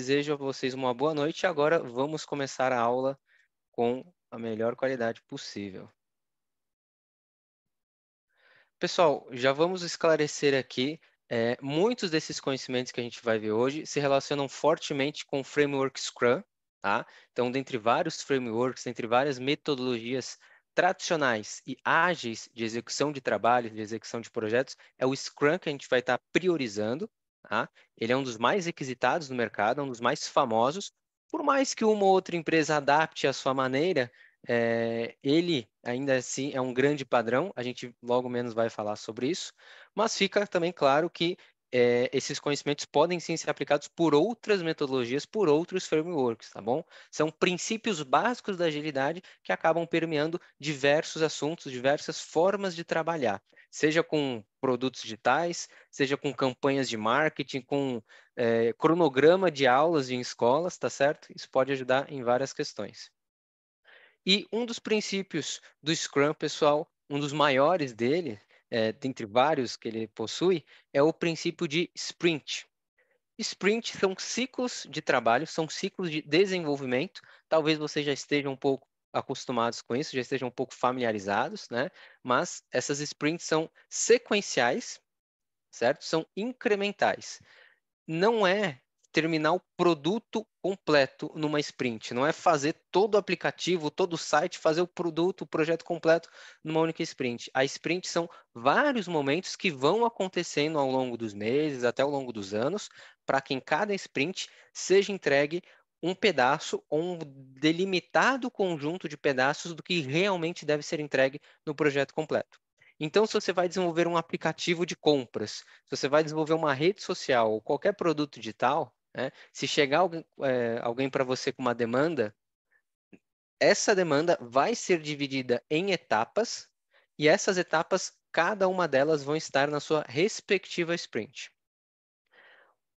desejo a vocês uma boa noite e agora vamos começar a aula com a melhor qualidade possível. Pessoal, já vamos esclarecer aqui, muitos desses conhecimentos que a gente vai ver hoje se relacionam fortemente com o framework Scrum, tá? Então, dentre vários frameworks, dentre várias metodologias tradicionais e ágeis de execução de trabalho, de execução de projetos, é o Scrum que a gente vai estar priorizando, tá? Ele é um dos mais requisitados no mercado, é um dos mais famosos. Por mais que uma ou outra empresa adapte a sua maneira, ele ainda assim é um grande padrão, a gente logo menos vai falar sobre isso, mas fica também claro que esses conhecimentos podem sim ser aplicados por outras metodologias, por outros frameworks, tá bom? São princípios básicos da agilidade que acabam permeando diversos assuntos, diversas formas de trabalhar, seja com produtos digitais, seja com campanhas de marketing, com cronograma de aulas em escolas, tá certo? Isso pode ajudar em várias questões. E um dos princípios do Scrum, pessoal, um dos maiores dele, dentre vários que ele possui, é o princípio de sprint. Sprint são ciclos de trabalho, são ciclos de desenvolvimento. Talvez vocês já estejam um pouco acostumados com isso, já estejam um pouco familiarizados, né? Mas essas sprints são sequenciais, certo? São incrementais. Não é terminar o produto completo numa sprint, não é fazer todo o aplicativo, todo o site, fazer o produto, o projeto completo numa única sprint. A sprint são vários momentos que vão acontecendo ao longo dos meses, até ao longo dos anos, para que em cada sprint seja entregue um pedaço ou um delimitado conjunto de pedaços do que realmente deve ser entregue no projeto completo. Então, se você vai desenvolver um aplicativo de compras, se você vai desenvolver uma rede social ou qualquer produto digital, né, se chegar alguém para você com uma demanda, essa demanda vai ser dividida em etapas e essas etapas, cada uma delas vão estar na sua respectiva sprint.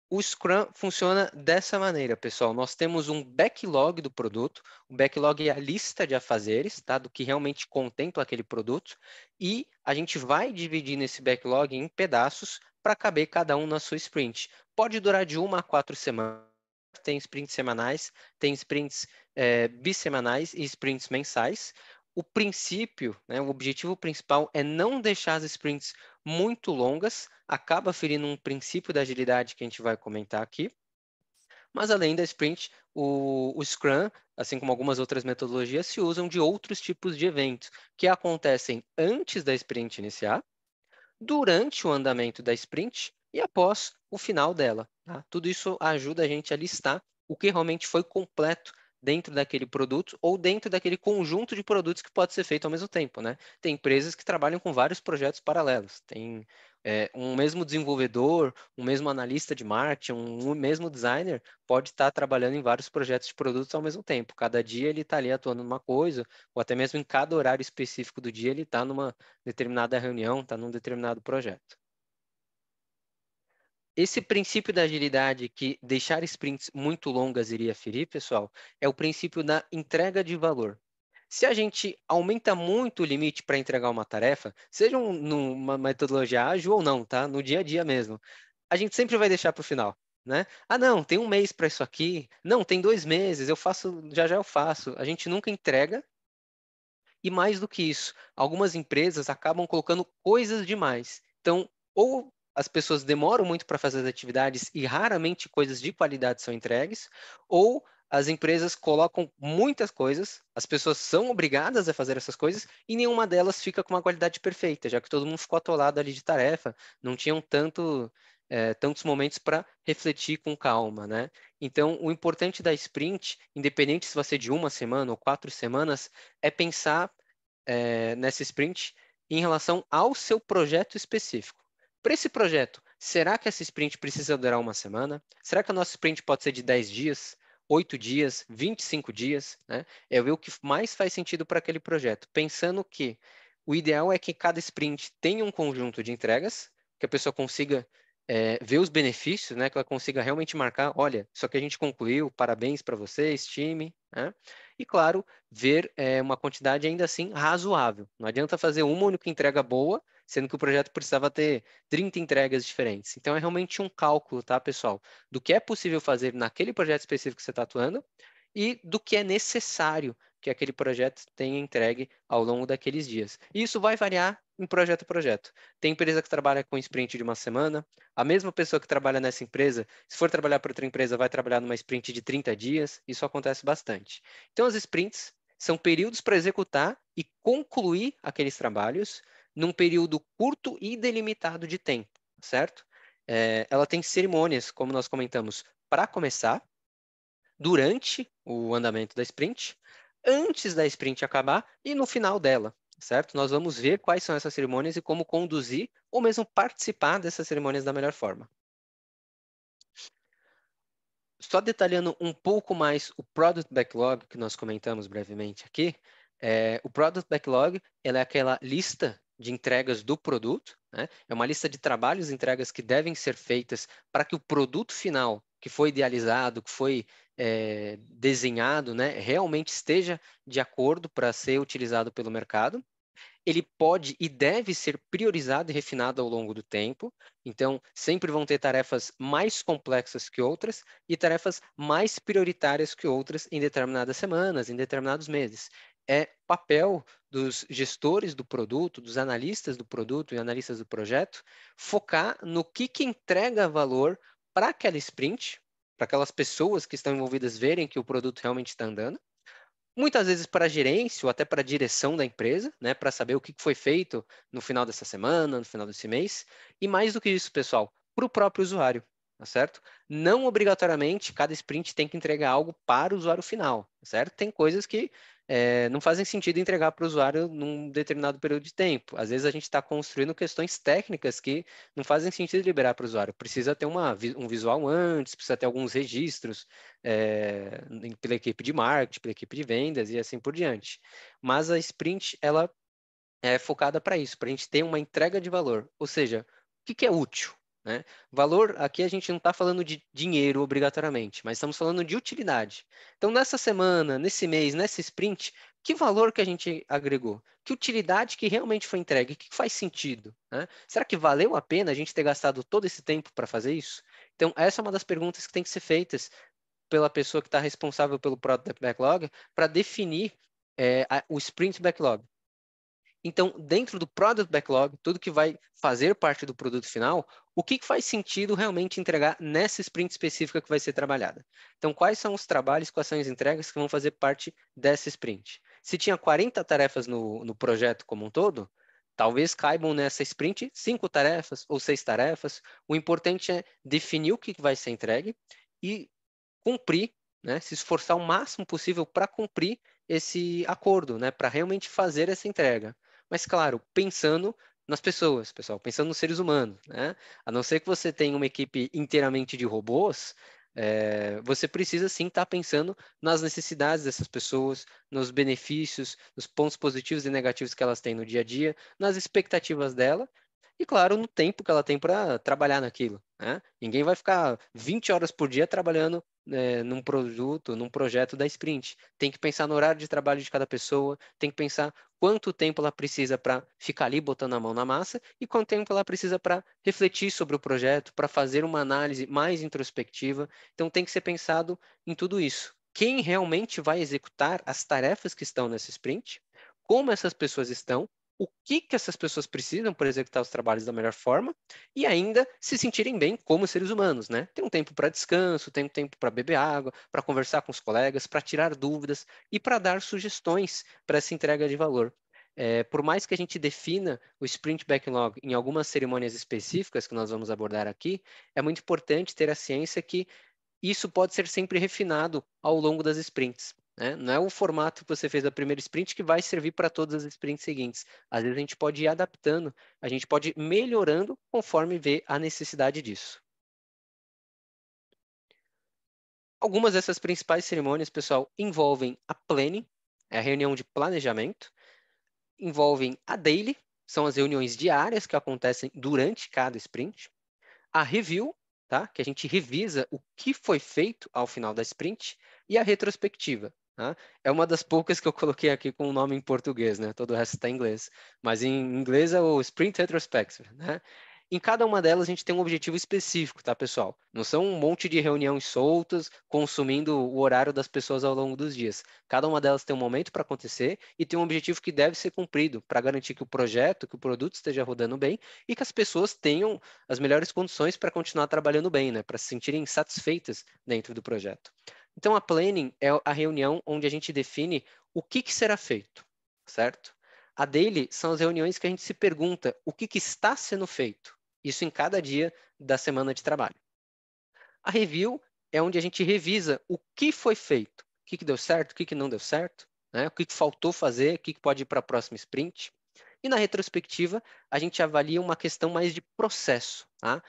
O Scrum funciona dessa maneira, pessoal. Nós temos um backlog do produto. O backlog é a lista de afazeres, tá? Do que realmente contempla aquele produto. E a gente vai dividir nesse backlog em pedaços para caber cada um na sua sprint. Pode durar de 1 a 4 semanas. Tem sprints semanais, tem sprints bissemanais e sprints mensais. O princípio, né, o objetivo principal é não deixar as sprints muito longas, acaba ferindo um princípio da agilidade que a gente vai comentar aqui. Mas além da sprint, o Scrum, assim como algumas outras metodologias, se usam de outros tipos de eventos que acontecem antes da sprint iniciar, durante o andamento da sprint e após o final dela. Tá? Tudo isso ajuda a gente a listar o que realmente foi completo dentro daquele produto ou dentro daquele conjunto de produtos que pode ser feito ao mesmo tempo. Né? Tem empresas que trabalham com vários projetos paralelos. Tem um mesmo desenvolvedor, um mesmo analista de marketing, um mesmo designer pode estar trabalhando em vários projetos de produtos ao mesmo tempo. Cada dia ele está ali atuando numa coisa, ou até mesmo em cada horário específico do dia ele está numa determinada reunião, está num determinado projeto. Esse princípio da agilidade que deixar sprints muito longas iria ferir, pessoal, é o princípio da entrega de valor. Se a gente aumenta muito o limite para entregar uma tarefa, seja numa metodologia ágil ou não, tá? No dia a dia mesmo, a gente sempre vai deixar para o final, né? Ah, não, tem um mês para isso aqui. Não, tem 2 meses, eu faço, já já eu faço. A gente nunca entrega. E mais do que isso, algumas empresas acabam colocando coisas demais. Então, ou as pessoas demoram muito para fazer as atividades e raramente coisas de qualidade são entregues, ou as empresas colocam muitas coisas, as pessoas são obrigadas a fazer essas coisas e nenhuma delas fica com uma qualidade perfeita, já que todo mundo ficou atolado ali de tarefa, não tinham tantos momentos para refletir com calma, né? Então, o importante da sprint, independente se vai ser de 1 semana ou 4 semanas, é pensar nessa sprint em relação ao seu projeto específico. Para esse projeto, será que essa sprint precisa durar 1 semana? Será que a nossa sprint pode ser de 10 dias, 8 dias, 25 dias? Né? É ver o que mais faz sentido para aquele projeto, pensando que o ideal é que cada sprint tenha um conjunto de entregas, que a pessoa consiga ver os benefícios, né? Que ela consiga realmente marcar, olha, isso aqui a gente concluiu, parabéns para vocês, time. Né? E, claro, ver uma quantidade ainda assim razoável. Não adianta fazer uma única entrega boa sendo que o projeto precisava ter 30 entregas diferentes. Então, é realmente um cálculo, tá, pessoal, do que é possível fazer naquele projeto específico que você está atuando e do que é necessário que aquele projeto tenha entregue ao longo daqueles dias. E isso vai variar em projeto a projeto. Tem empresa que trabalha com sprint de uma semana, a mesma pessoa que trabalha nessa empresa, se for trabalhar para outra empresa, vai trabalhar numa sprint de 30 dias, isso acontece bastante. Então, as sprints são períodos para executar e concluir aqueles trabalhos num período curto e delimitado de tempo, certo? Ela tem cerimônias, como nós comentamos, para começar, durante o andamento da sprint, antes da sprint acabar e no final dela, certo? Nós vamos ver quais são essas cerimônias e como conduzir ou mesmo participar dessas cerimônias da melhor forma. Só detalhando um pouco mais o Product Backlog que nós comentamos brevemente aqui, o Product Backlog ela é aquela lista de entregas do produto, né? É uma lista de trabalhos e entregas que devem ser feitas para que o produto final, que foi idealizado, que foi desenhado, né, realmente esteja de acordo para ser utilizado pelo mercado. Ele pode e deve ser priorizado e refinado ao longo do tempo. Então, sempre vão ter tarefas mais complexas que outras e tarefas mais prioritárias que outras em determinadas semanas, em determinados meses. É papel dos gestores do produto, dos analistas do produto e analistas do projeto, focar no que entrega valor para aquela sprint, para aquelas pessoas que estão envolvidas verem que o produto realmente está andando, muitas vezes para a gerência ou até para a direção da empresa, né, para saber o que foi feito no final dessa semana, no final desse mês. E mais do que isso, pessoal, para o próprio usuário, tá certo? Não obrigatoriamente cada sprint tem que entregar algo para o usuário final, tá certo? Tem coisas que não fazem sentido entregar para o usuário num determinado período de tempo. Às vezes a gente está construindo questões técnicas que não fazem sentido liberar para o usuário. Precisa ter um visual antes, precisa ter alguns registros, pela equipe de marketing, pela equipe de vendas e assim por diante. Mas a sprint, ela é focada para isso, para a gente ter uma entrega de valor. Ou seja, o que é útil? Né? Valor, aqui a gente não está falando de dinheiro obrigatoriamente, mas estamos falando de utilidade. Então, nessa semana, nesse mês, nessa sprint, que valor que a gente agregou? Que utilidade que realmente foi entregue? O que faz sentido? Né? Será que valeu a pena a gente ter gastado todo esse tempo para fazer isso? Então, essa é uma das perguntas que tem que ser feitas pela pessoa que está responsável pelo Product Backlog para definir o Sprint Backlog. Então, dentro do Product Backlog, tudo que vai fazer parte do produto final, o que faz sentido realmente entregar nessa sprint específica que vai ser trabalhada? Então, quais são os trabalhos, quais são as entregas que vão fazer parte dessa sprint? Se tinha 40 tarefas no projeto como um todo, talvez caibam nessa sprint 5 tarefas ou 6 tarefas. O importante é definir o que vai ser entregue e cumprir, né, se esforçar o máximo possível para cumprir esse acordo, né, para realmente fazer essa entrega. Mas, claro, pensando nas pessoas, pessoal, pensando nos seres humanos, né? A não ser que você tenha uma equipe inteiramente de robôs, você precisa sim estar pensando nas necessidades dessas pessoas, nos benefícios, nos pontos positivos e negativos que elas têm no dia a dia, nas expectativas dela e, claro, no tempo que ela tem para trabalhar naquilo, né? Ninguém vai ficar 20 horas por dia trabalhando num produto, num projeto da sprint. Tem que pensar no horário de trabalho de cada pessoa, tem que pensar quanto tempo ela precisa para ficar ali botando a mão na massa e quanto tempo ela precisa para refletir sobre o projeto, para fazer uma análise mais introspectiva. Então tem que ser pensado em tudo isso. Quem realmente vai executar as tarefas que estão nessa sprint, como essas pessoas estão, o que essas pessoas precisam para executar os trabalhos da melhor forma e ainda se sentirem bem como seres humanos, né? Tem um tempo para descanso, tem um tempo para beber água, para conversar com os colegas, para tirar dúvidas e para dar sugestões para essa entrega de valor. Por mais que a gente defina o Sprint Backlog em algumas cerimônias específicas que nós vamos abordar aqui, é muito importante ter a ciência que isso pode ser sempre refinado ao longo das sprints. Né? Não é o formato que você fez da primeira sprint que vai servir para todas as sprints seguintes. Às vezes a gente pode ir adaptando, a gente pode ir melhorando conforme vê a necessidade disso. Algumas dessas principais cerimônias, pessoal, envolvem a planning, é a reunião de planejamento, envolvem a daily, são as reuniões diárias que acontecem durante cada sprint, a review, tá? Que a gente revisa o que foi feito ao final da sprint, e a retrospectiva, tá? É uma das poucas que eu coloquei aqui com o nome em português, né? Todo o resto está em inglês. Mas em inglês é o Sprint Retrospective, né? Em cada uma delas a gente tem um objetivo específico, tá, pessoal? Não são um monte de reuniões soltas, consumindo o horário das pessoas ao longo dos dias. Cada uma delas tem um momento para acontecer e tem um objetivo que deve ser cumprido para garantir que o projeto, que o produto esteja rodando bem e que as pessoas tenham as melhores condições para continuar trabalhando bem, né? Para se sentirem satisfeitas dentro do projeto. Então, a planning é a reunião onde a gente define o que será feito, certo? A daily são as reuniões que a gente se pergunta o que está sendo feito. Isso em cada dia da semana de trabalho. A review é onde a gente revisa o que foi feito, o que deu certo, o que não deu certo, né? O que faltou fazer, o que pode ir para a próxima sprint. E na retrospectiva, a gente avalia uma questão mais de processo. Tá?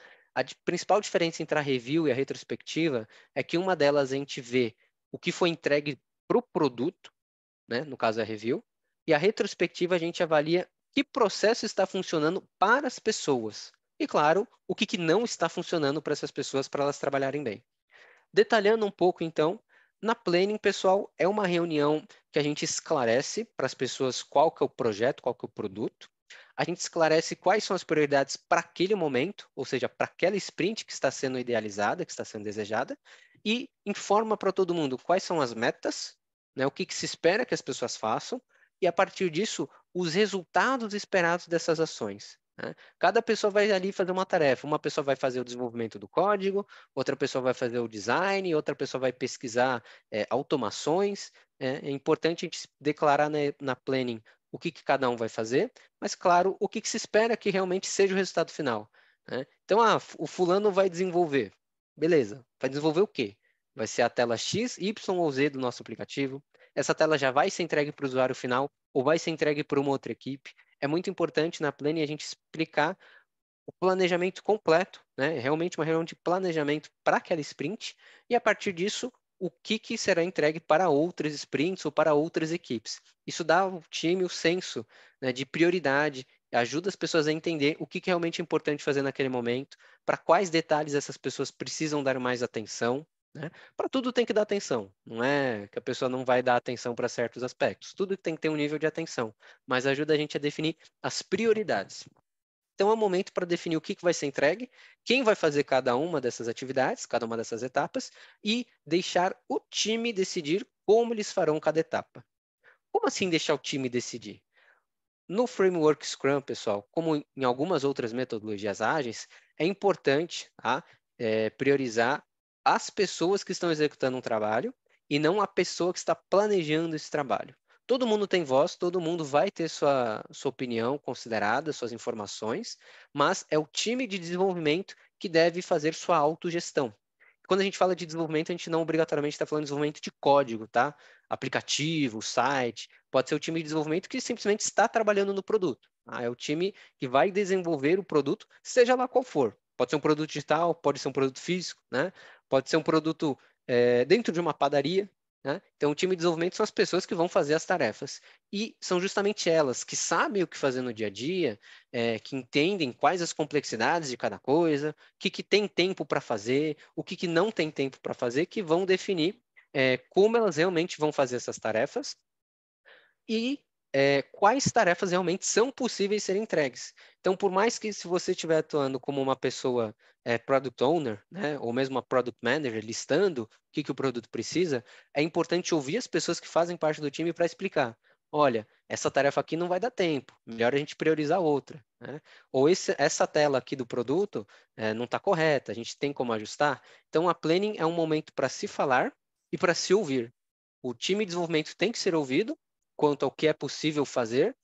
Principal diferença entre a review e a retrospectiva é que uma delas a gente vê o que foi entregue para o produto, né? No caso é a review, e a retrospectiva a gente avalia que processo está funcionando para as pessoas. E, claro, o que não está funcionando para essas pessoas para elas trabalharem bem. Detalhando um pouco, então, na planning, pessoal, é uma reunião que a gente esclarece para as pessoas qual que é o projeto, qual que é o produto. A gente esclarece quais são as prioridades para aquele momento, ou seja, para aquela sprint que está sendo idealizada, que está sendo desejada, e informa para todo mundo quais são as metas, né, o que se espera que as pessoas façam, e a partir disso, os resultados esperados dessas ações. Né? Cada pessoa vai ali fazer uma tarefa. Uma pessoa vai fazer o desenvolvimento do código, outra pessoa vai fazer o design, outra pessoa vai pesquisar automações. É importante a gente declarar na planning o que cada um vai fazer, mas, claro, o que se espera que realmente seja o resultado final. Né? Então, o fulano vai desenvolver. Beleza, vai desenvolver o quê? Vai ser a tela X, Y ou Z do nosso aplicativo. Essa tela já vai ser entregue para o usuário final ou vai ser entregue para uma outra equipe. É muito importante na planning a gente explicar o planejamento completo, né? Realmente uma reunião de planejamento para aquela sprint, e a partir disso, o que será entregue para outras sprints ou para outras equipes. Isso dá ao time o senso, né, de prioridade, ajuda as pessoas a entender o que realmente é importante fazer naquele momento, para quais detalhes essas pessoas precisam dar mais atenção. Né? Para tudo tem que dar atenção, não é que a pessoa não vai dar atenção para certos aspectos. Tudo tem que ter um nível de atenção, mas ajuda a gente a definir as prioridades. Então, é o momento para definir o que vai ser entregue, quem vai fazer cada uma dessas atividades, cada uma dessas etapas, e deixar o time decidir como eles farão cada etapa. Como assim deixar o time decidir? No framework Scrum, pessoal, como em algumas outras metodologias ágeis, é importante, tá, priorizar as pessoas que estão executando um trabalho e não a pessoa que está planejando esse trabalho. Todo mundo tem voz, todo mundo vai ter sua opinião considerada, suas informações, mas é o time de desenvolvimento que deve fazer sua autogestão. Quando a gente fala de desenvolvimento, a gente não obrigatoriamente está falando de desenvolvimento de código, tá? Aplicativo, site, pode ser o time de desenvolvimento que simplesmente está trabalhando no produto. Tá? É o time que vai desenvolver o produto, seja lá qual for. Pode ser um produto digital, pode ser um produto físico, né? Pode ser um produto dentro de uma padaria. Né? Então, o time de desenvolvimento são as pessoas que vão fazer as tarefas. E são justamente elas que sabem o que fazer no dia a dia, que entendem quais as complexidades de cada coisa, que tem tempo para fazer, o que não tem tempo para fazer, que vão definir como elas realmente vão fazer essas tarefas e quais tarefas realmente são possíveis serem entregues. Então, por mais que se você estiver atuando como uma pessoa product owner, né, ou mesmo uma product manager, listando o que o produto precisa, é importante ouvir as pessoas que fazem parte do time para explicar. Olha, essa tarefa aqui não vai dar tempo, melhor a gente priorizar outra. Né? Ou essa tela aqui do produto não está correta, a gente tem como ajustar. Então, a planning é um momento para se falar e para se ouvir. O time de desenvolvimento tem que ser ouvido quanto ao que é possível fazer,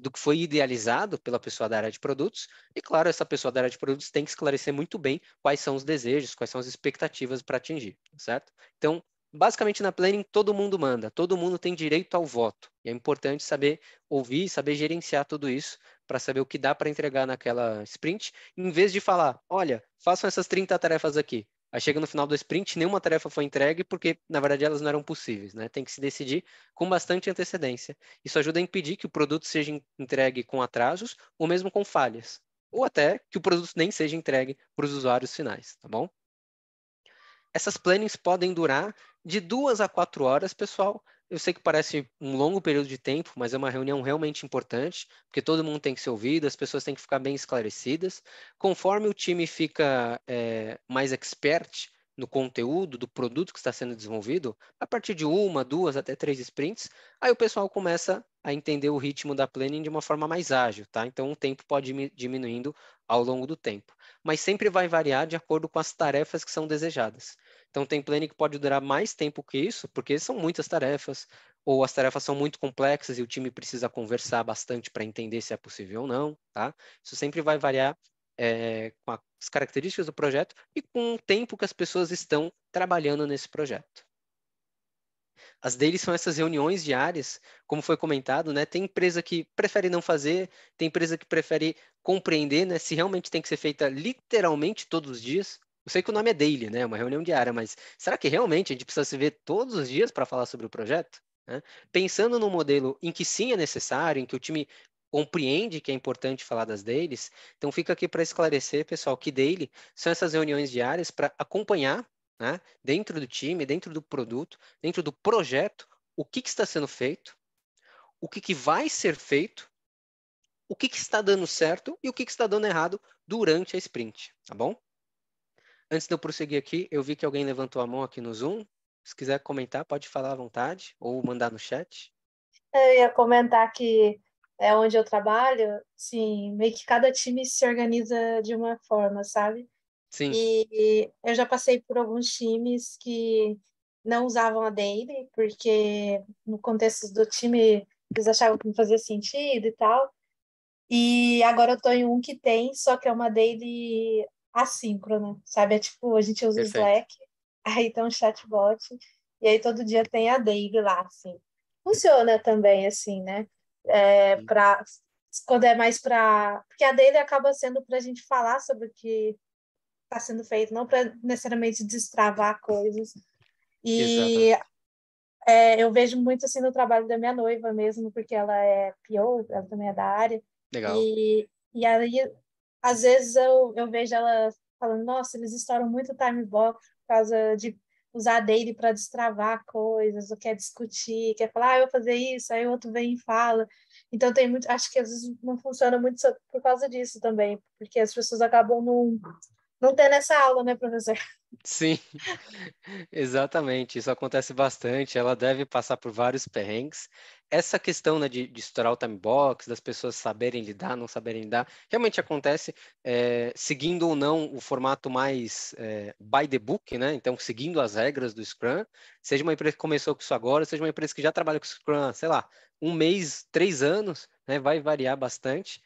do que foi idealizado pela pessoa da área de produtos. E, claro, essa pessoa da área de produtos tem que esclarecer muito bem quais são os desejos, quais são as expectativas para atingir, certo? Então, basicamente na planning, todo mundo manda, todo mundo tem direito ao voto. E é importante saber ouvir, saber gerenciar tudo isso para saber o que dá para entregar naquela sprint, em vez de falar, olha, façam essas 30 tarefas aqui. Aí chega no final do sprint, nenhuma tarefa foi entregue porque, na verdade, elas não eram possíveis, né? Tem que se decidir com bastante antecedência. Isso ajuda a impedir que o produto seja entregue com atrasos ou mesmo com falhas. Ou até que o produto nem seja entregue para os usuários finais, tá bom? Essas plannings podem durar de 2 a 4 horas, pessoal. Eu sei que parece um longo período de tempo, mas é uma reunião realmente importante, porque todo mundo tem que ser ouvido, as pessoas têm que ficar bem esclarecidas. Conforme o time fica mais expert no conteúdo do produto que está sendo desenvolvido, a partir de 1, 2 até 3 sprints, aí o pessoal começa a entender o ritmo da planning de uma forma mais ágil, tá? Então o tempo pode ir diminuindo ao longo do tempo, mas sempre vai variar de acordo com as tarefas que são desejadas. Então, tem planning que pode durar mais tempo que isso, porque são muitas tarefas, ou as tarefas são muito complexas e o time precisa conversar bastante para entender se é possível ou não, tá? Isso sempre vai variar com as características do projeto e com o tempo que as pessoas estão trabalhando nesse projeto. As dailies são essas reuniões diárias, como foi comentado, né? Tem empresa que prefere não fazer, tem empresa que prefere compreender, né? Se realmente tem que ser feita literalmente todos os dias. Eu sei que o nome é daily, né? Uma reunião diária, mas será que realmente a gente precisa se ver todos os dias para falar sobre o projeto? Né? Pensando no modelo em que sim é necessário, em que o time compreende que é importante falar das dailies, então fica aqui para esclarecer, pessoal, que daily são essas reuniões diárias para acompanhar, né, dentro do time, dentro do produto, dentro do projeto, o que está sendo feito, o que vai ser feito, o que está dando certo e o que está dando errado durante a sprint, tá bom? Antes de eu prosseguir aqui, eu vi que alguém levantou a mão aqui no Zoom. Se quiser comentar, pode falar à vontade ou mandar no chat. Eu ia comentar que é onde eu trabalho, sim, meio que cada time se organiza de uma forma, sabe? Sim, E eu já passei por alguns times que não usavam a daily, porque no contexto do time eles achavam que não fazia sentido e tal. E agora eu tô em um que tem, só que é uma daily assíncrona, sabe? É tipo, a gente usa o perfeito. Slack, aí tem um chatbot, e aí todo dia tem a daily lá, assim. Funciona também, assim, né? Quando é mais para. Porque a daily acaba sendo para a gente falar sobre o que está sendo feito, não para necessariamente destravar coisas. E Exatamente. eu vejo muito assim no trabalho da minha noiva mesmo, porque ela é PO, ela também é da área. Legal. E aí, às vezes, eu vejo ela falando: nossa, eles estouram muito time box por causa de usar a daily para destravar coisas, ou quer discutir, quer falar, eu vou fazer isso, aí o outro vem e fala. Então, tem muito, acho que às vezes não funciona muito por causa disso também, porque as pessoas acabam não tendo essa aula, né, professor? Sim, exatamente. Isso acontece bastante. Ela deve passar por vários perrengues. Essa questão, né, de estourar o time box, das pessoas saberem lidar, não saberem lidar, realmente acontece seguindo ou não o formato mais by the book, né? Então, seguindo as regras do Scrum. Seja uma empresa que começou com isso agora, seja uma empresa que já trabalha com Scrum, sei lá, 1 mês, 3 anos, né? Vai variar bastante.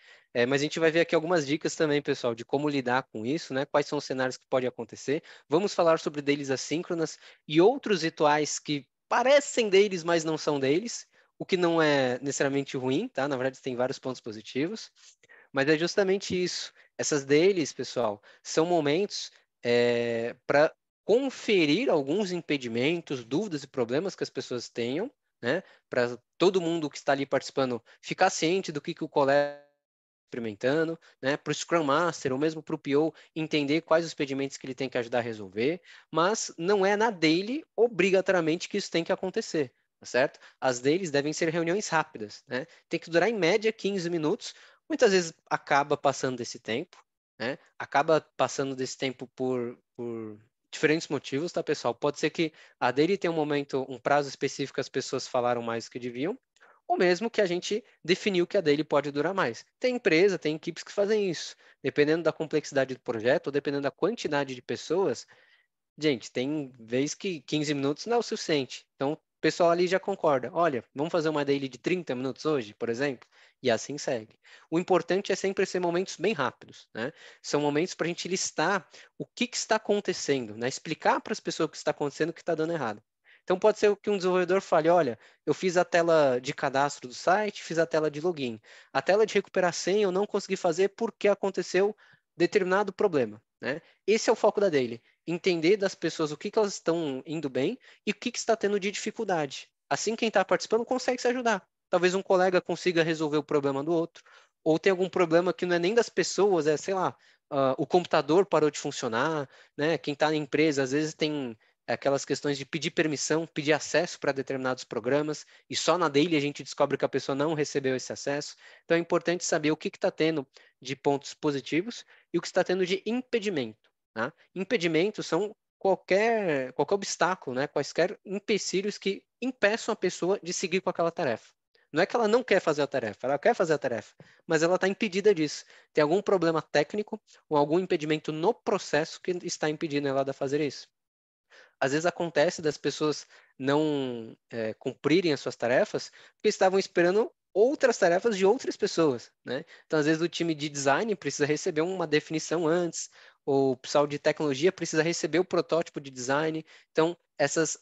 Mas a gente vai ver aqui algumas dicas também, pessoal, de como lidar com isso, né? Quais são os cenários que podem acontecer. Vamos falar sobre dailies assíncronas e outros rituais que parecem deles, mas não são deles, o que não é necessariamente ruim, tá? Na verdade, tem vários pontos positivos, mas é justamente isso. Essas dailies, pessoal, são momentos para conferir alguns impedimentos, dúvidas e problemas que as pessoas tenham, né? Para todo mundo que está ali participando ficar ciente do que o colega experimentando, né, para o Scrum Master ou mesmo para o PO entender quais os pedimentos que ele tem que ajudar a resolver, mas não é na daily obrigatoriamente que isso tem que acontecer, tá certo? As dailies devem ser reuniões rápidas, né? Tem que durar em média 15 minutos, muitas vezes acaba passando desse tempo, né? Acaba passando desse tempo por diferentes motivos, tá, pessoal? Pode ser que a daily tenha um momento, um prazo específico que as pessoas falaram mais do que deviam, ou mesmo que a gente definiu que a dele pode durar mais. Tem empresa, tem equipes que fazem isso. Dependendo da complexidade do projeto, ou dependendo da quantidade de pessoas, gente, tem vez que 15 minutos não é o suficiente. Então, o pessoal ali já concorda. Olha, vamos fazer uma daily de 30 minutos hoje, por exemplo? E assim segue. O importante é sempre ser momentos bem rápidos, né? São momentos para a gente listar o que está acontecendo, né? Explicar para as pessoas o que está acontecendo, o que está dando errado. Então, pode ser que um desenvolvedor fale: olha, eu fiz a tela de cadastro do site, fiz a tela de login. A tela de recuperar senha eu não consegui fazer porque aconteceu determinado problema, né? Esse é o foco da daily, entender das pessoas o que elas estão indo bem e o que está tendo de dificuldade. Assim, quem está participando consegue se ajudar. Talvez um colega consiga resolver o problema do outro, ou tem algum problema que não é nem das pessoas, sei lá, o computador parou de funcionar, né? Quem está na empresa às vezes tem é aquelas questões de pedir permissão, pedir acesso para determinados programas, e só na daily a gente descobre que a pessoa não recebeu esse acesso. Então é importante saber o que está tendo de pontos positivos e o que está tendo de impedimento. Tá? Impedimentos são qualquer obstáculo, né? Quaisquer empecilhos que impeçam a pessoa de seguir com aquela tarefa. Não é que ela não quer fazer a tarefa, ela quer fazer a tarefa, mas ela está impedida disso. Tem algum problema técnico ou algum impedimento no processo que está impedindo ela de fazer isso. Às vezes acontece das pessoas não cumprirem as suas tarefas porque estavam esperando outras tarefas de outras pessoas, né? Então, às vezes, o time de design precisa receber uma definição antes, ou o pessoal de tecnologia precisa receber o protótipo de design. Então, essas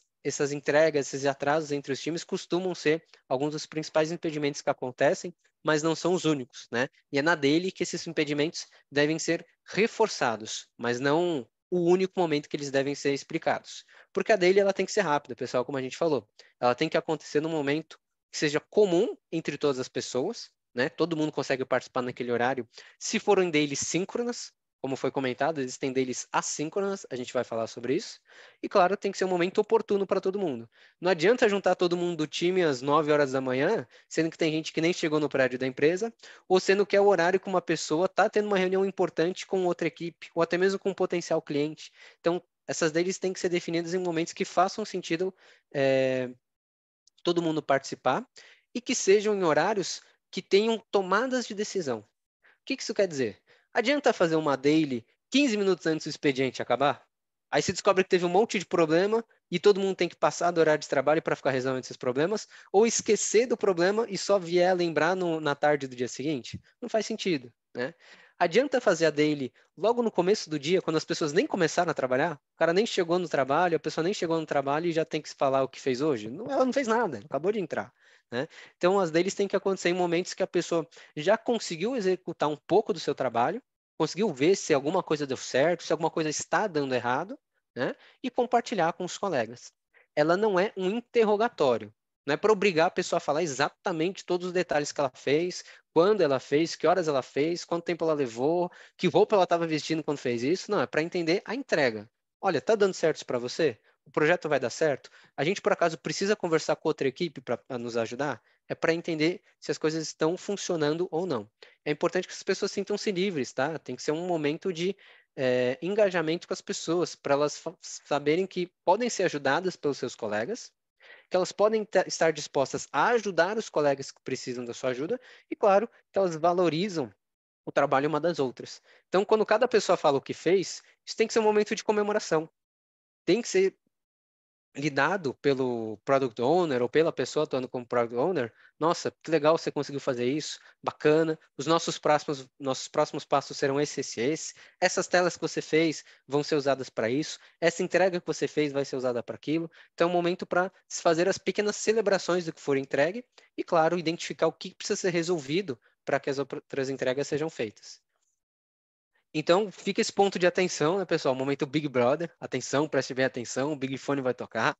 entregas, esses atrasos entre os times costumam ser alguns dos principais impedimentos que acontecem, mas não são os únicos, né? E é na daily que esses impedimentos devem ser reforçados, mas não o único momento que eles devem ser explicados. Porque a daily ela tem que ser rápida, pessoal, como a gente falou. Ela tem que acontecer no momento que seja comum entre todas as pessoas, né? Todo mundo consegue participar naquele horário. Se forem dailies síncronas, como foi comentado, existem dailies assíncronas, a gente vai falar sobre isso. E claro, tem que ser um momento oportuno para todo mundo. Não adianta juntar todo mundo do time às 9 horas da manhã, sendo que tem gente que nem chegou no prédio da empresa, ou sendo que é o horário que uma pessoa está tendo uma reunião importante com outra equipe, ou até mesmo com um potencial cliente. Então, essas dailies têm que ser definidas em momentos que façam sentido todo mundo participar e que sejam em horários que tenham tomadas de decisão. O que isso quer dizer? Adianta fazer uma daily 15 minutos antes do expediente acabar? Aí você descobre que teve um monte de problema e todo mundo tem que passar do horário de trabalho para ficar resolvendo esses problemas, ou esquecer do problema e só vier lembrar na tarde do dia seguinte? Não faz sentido, né? Adianta fazer a daily logo no começo do dia, quando as pessoas nem começaram a trabalhar, o cara nem chegou no trabalho, a pessoa nem chegou no trabalho e já tem que se falar o que fez hoje? Não, ela não fez nada, acabou de entrar, né? Então, as dailies têm que acontecer em momentos que a pessoa já conseguiu executar um pouco do seu trabalho, conseguiu ver se alguma coisa deu certo, se alguma coisa está dando errado, né? E compartilhar com os colegas. Ela não é um interrogatório, não é para obrigar a pessoa a falar exatamente todos os detalhes que ela fez, quando ela fez, que horas ela fez, quanto tempo ela levou, que roupa ela estava vestindo quando fez isso. Não, é para entender a entrega. Olha, tá dando certo isso para você? O projeto vai dar certo? A gente, por acaso, precisa conversar com outra equipe para nos ajudar? É para entender se as coisas estão funcionando ou não. É importante que as pessoas sintam-se livres, tá? Tem que ser um momento de engajamento com as pessoas, para elas saberem que podem ser ajudadas pelos seus colegas, que elas podem estar dispostas a ajudar os colegas que precisam da sua ajuda, e claro, que elas valorizam o trabalho uma das outras. Então, quando cada pessoa fala o que fez, isso tem que ser um momento de comemoração. Tem que ser lidado pelo product owner ou pela pessoa atuando como product owner. Nossa, que legal você conseguiu fazer isso, bacana. Os nossos próximos passos serão esses. Essas telas que você fez vão ser usadas para isso. Essa entrega que você fez vai ser usada para aquilo. Então, é um momento para se fazer as pequenas celebrações do que for entregue e, claro, identificar o que precisa ser resolvido para que as outras entregas sejam feitas. Então, fica esse ponto de atenção, né, pessoal? Momento Big Brother. Atenção, preste bem atenção, o Big Fone vai tocar.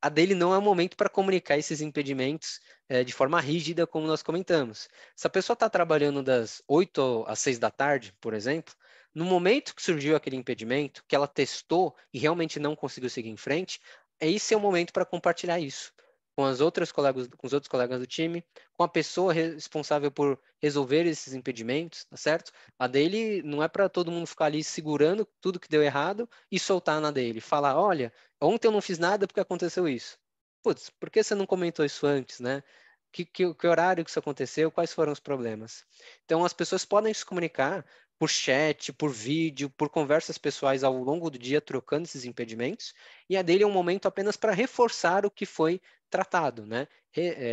A dele não é um momento para comunicar esses impedimentos de forma rígida, como nós comentamos. Se a pessoa está trabalhando das 8 às 6 da tarde, por exemplo, no momento que surgiu aquele impedimento, que ela testou e realmente não conseguiu seguir em frente, esse é o momento para compartilhar isso com com os outros colegas do time, com a pessoa responsável por resolver esses impedimentos, tá certo? A dele não é para todo mundo ficar ali segurando tudo que deu errado e soltar na dele. Falar, olha, ontem eu não fiz nada porque aconteceu isso. Putz, por que você não comentou isso antes, né? Que horário que isso aconteceu? Quais foram os problemas? Então, as pessoas podem se comunicar por chat, por vídeo, por conversas pessoais ao longo do dia, trocando esses impedimentos. E a dele é um momento apenas para reforçar o que foi tratado, né?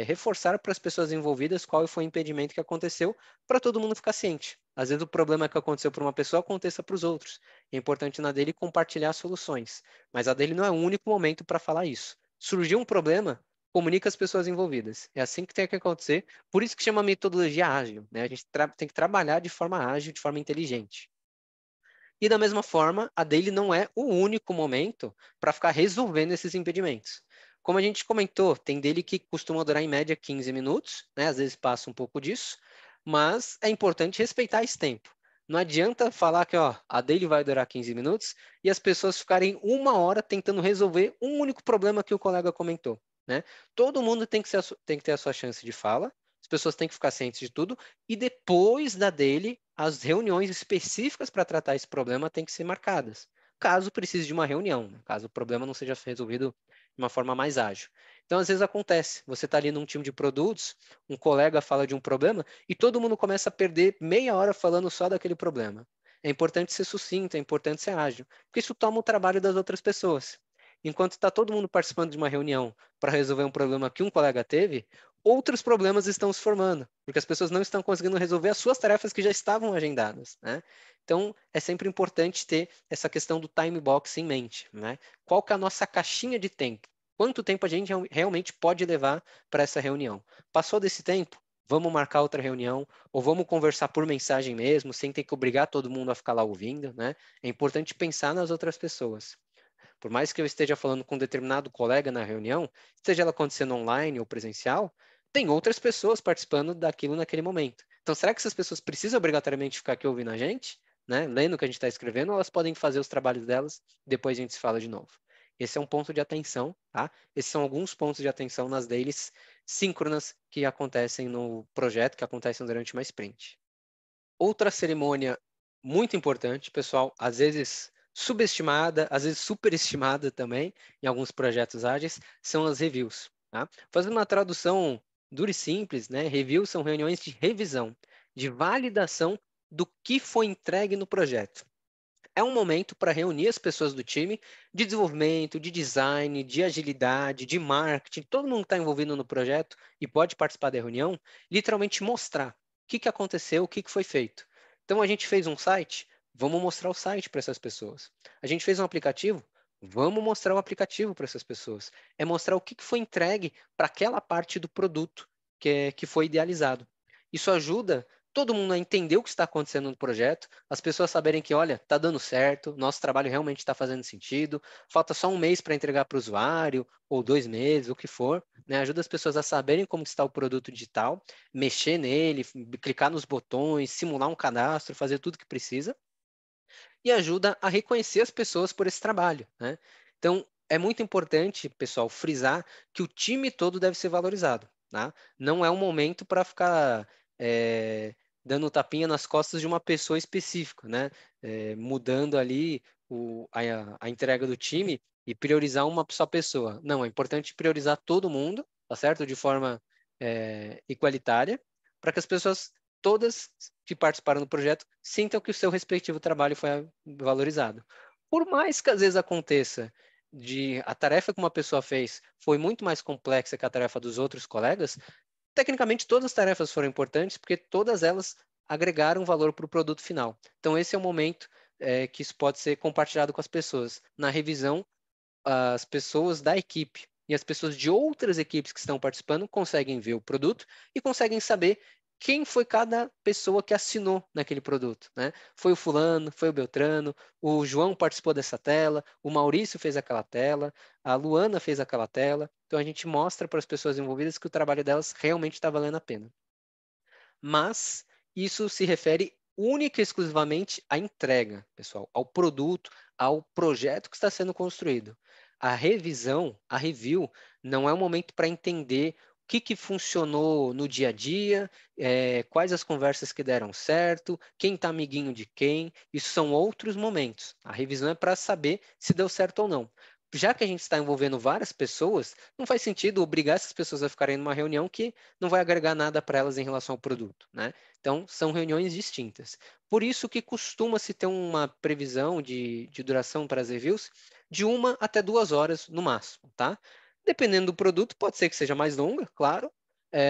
Reforçar para as pessoas envolvidas qual foi o impedimento que aconteceu, para todo mundo ficar ciente. Às vezes o problema que aconteceu para uma pessoa aconteça para os outros. É importante na dele compartilhar soluções, mas a dele não é o único momento para falar isso. Surgiu um problema, comunica as pessoas envolvidas. É assim que tem que acontecer. Por isso que chama metodologia ágil, né? A gente tem que trabalhar de forma ágil, de forma inteligente. E da mesma forma, a daily não é o único momento para ficar resolvendo esses impedimentos. Como a gente comentou, tem daily que costuma durar em média 15 minutos, né? Às vezes passa um pouco disso, mas é importante respeitar esse tempo. Não adianta falar que ó, a daily vai durar 15 minutos e as pessoas ficarem 1 hora tentando resolver um único problema que o colega comentou, né? Todo mundo tem que ter a sua chance de fala, as pessoas têm que ficar cientes de tudo, e depois da daily, as reuniões específicas para tratar esse problema têm que ser marcadas, caso precise de uma reunião, né? Caso o problema não seja resolvido de uma forma mais ágil. Então, às vezes acontece, você está ali num time de produtos, um colega fala de um problema e todo mundo começa a perder meia hora falando só daquele problema. É importante ser sucinto, é importante ser ágil, porque isso toma o trabalho das outras pessoas. Enquanto está todo mundo participando de uma reunião para resolver um problema que um colega teve, outros problemas estão se formando, porque as pessoas não estão conseguindo resolver as suas tarefas que já estavam agendadas, né? Então, é sempre importante ter essa questão do time box em mente, né? Qual que é a nossa caixinha de tempo? Quanto tempo a gente realmente pode levar para essa reunião? Passou desse tempo? Vamos marcar outra reunião, ou vamos conversar por mensagem mesmo, sem ter que obrigar todo mundo a ficar lá ouvindo, né? É importante pensar nas outras pessoas. Por mais que eu esteja falando com um determinado colega na reunião, seja ela acontecendo online ou presencial, tem outras pessoas participando daquilo naquele momento. Então, será que essas pessoas precisam obrigatoriamente ficar aqui ouvindo a gente, né? Lendo o que a gente está escrevendo, ou elas podem fazer os trabalhos delas, depois a gente se fala de novo? Esse é um ponto de atenção, tá? Esses são alguns pontos de atenção nas dailies síncronas que acontecem no projeto, que acontecem durante uma sprint. Outra cerimônia muito importante, pessoal, às vezes subestimada, às vezes superestimada também em alguns projetos ágeis, são as reviews. Tá? Fazendo uma tradução dura e simples, né? Reviews são reuniões de revisão, de validação do que foi entregue no projeto. É um momento para reunir as pessoas do time de desenvolvimento, de design, de agilidade, de marketing, todo mundo que está envolvido no projeto e pode participar da reunião, literalmente mostrar o que aconteceu, o que foi feito. Então, a gente fez um site, vamos mostrar o site para essas pessoas. A gente fez um aplicativo, vamos mostrar o aplicativo para essas pessoas. É mostrar o que foi entregue para aquela parte do produto que foi idealizado. Isso ajuda todo mundo a entender o que está acontecendo no projeto, as pessoas saberem que, olha, está dando certo, nosso trabalho realmente está fazendo sentido, falta só um mês para entregar para o usuário, ou 2 meses, o que for, né? Ajuda as pessoas a saberem como está o produto digital, mexer nele, clicar nos botões, simular um cadastro, fazer tudo que precisa, e ajuda a reconhecer as pessoas por esse trabalho, né? Então, é muito importante, pessoal, frisar que o time todo deve ser valorizado, tá? Não é um momento para ficar dando tapinha nas costas de uma pessoa específica, né? Mudando ali a entrega do time e priorizar uma só pessoa. Não, é importante priorizar todo mundo, tá certo? De forma igualitária, para que as pessoas todas que participaram do projeto sintam que o seu respectivo trabalho foi valorizado. Por mais que às vezes aconteça de a tarefa que uma pessoa fez foi muito mais complexa que a tarefa dos outros colegas, tecnicamente todas as tarefas foram importantes porque todas elas agregaram valor para o produto final. Então esse é o momento que isso pode ser compartilhado com as pessoas. Na revisão, as pessoas da equipe e as pessoas de outras equipes que estão participando conseguem ver o produto e conseguem saber quem foi cada pessoa que assinou naquele produto, né? Foi o fulano, foi o Beltrano, o João participou dessa tela, o Maurício fez aquela tela, a Luana fez aquela tela. Então a gente mostra para as pessoas envolvidas que o trabalho delas realmente está valendo a pena. Mas isso se refere única e exclusivamente à entrega, pessoal, ao produto, ao projeto que está sendo construído. A revisão, a review, não é um momento para entender o que funcionou no dia a dia, quais as conversas que deram certo, quem está amiguinho de quem. Isso são outros momentos. A revisão é para saber se deu certo ou não. Já que a gente está envolvendo várias pessoas, não faz sentido obrigar essas pessoas a ficarem numa reunião que não vai agregar nada para elas em relação ao produto, né? Então, são reuniões distintas. Por isso que costuma-se ter uma previsão de duração para as reviews de 1 até 2 horas no máximo, tá? Dependendo do produto, pode ser que seja mais longa, claro,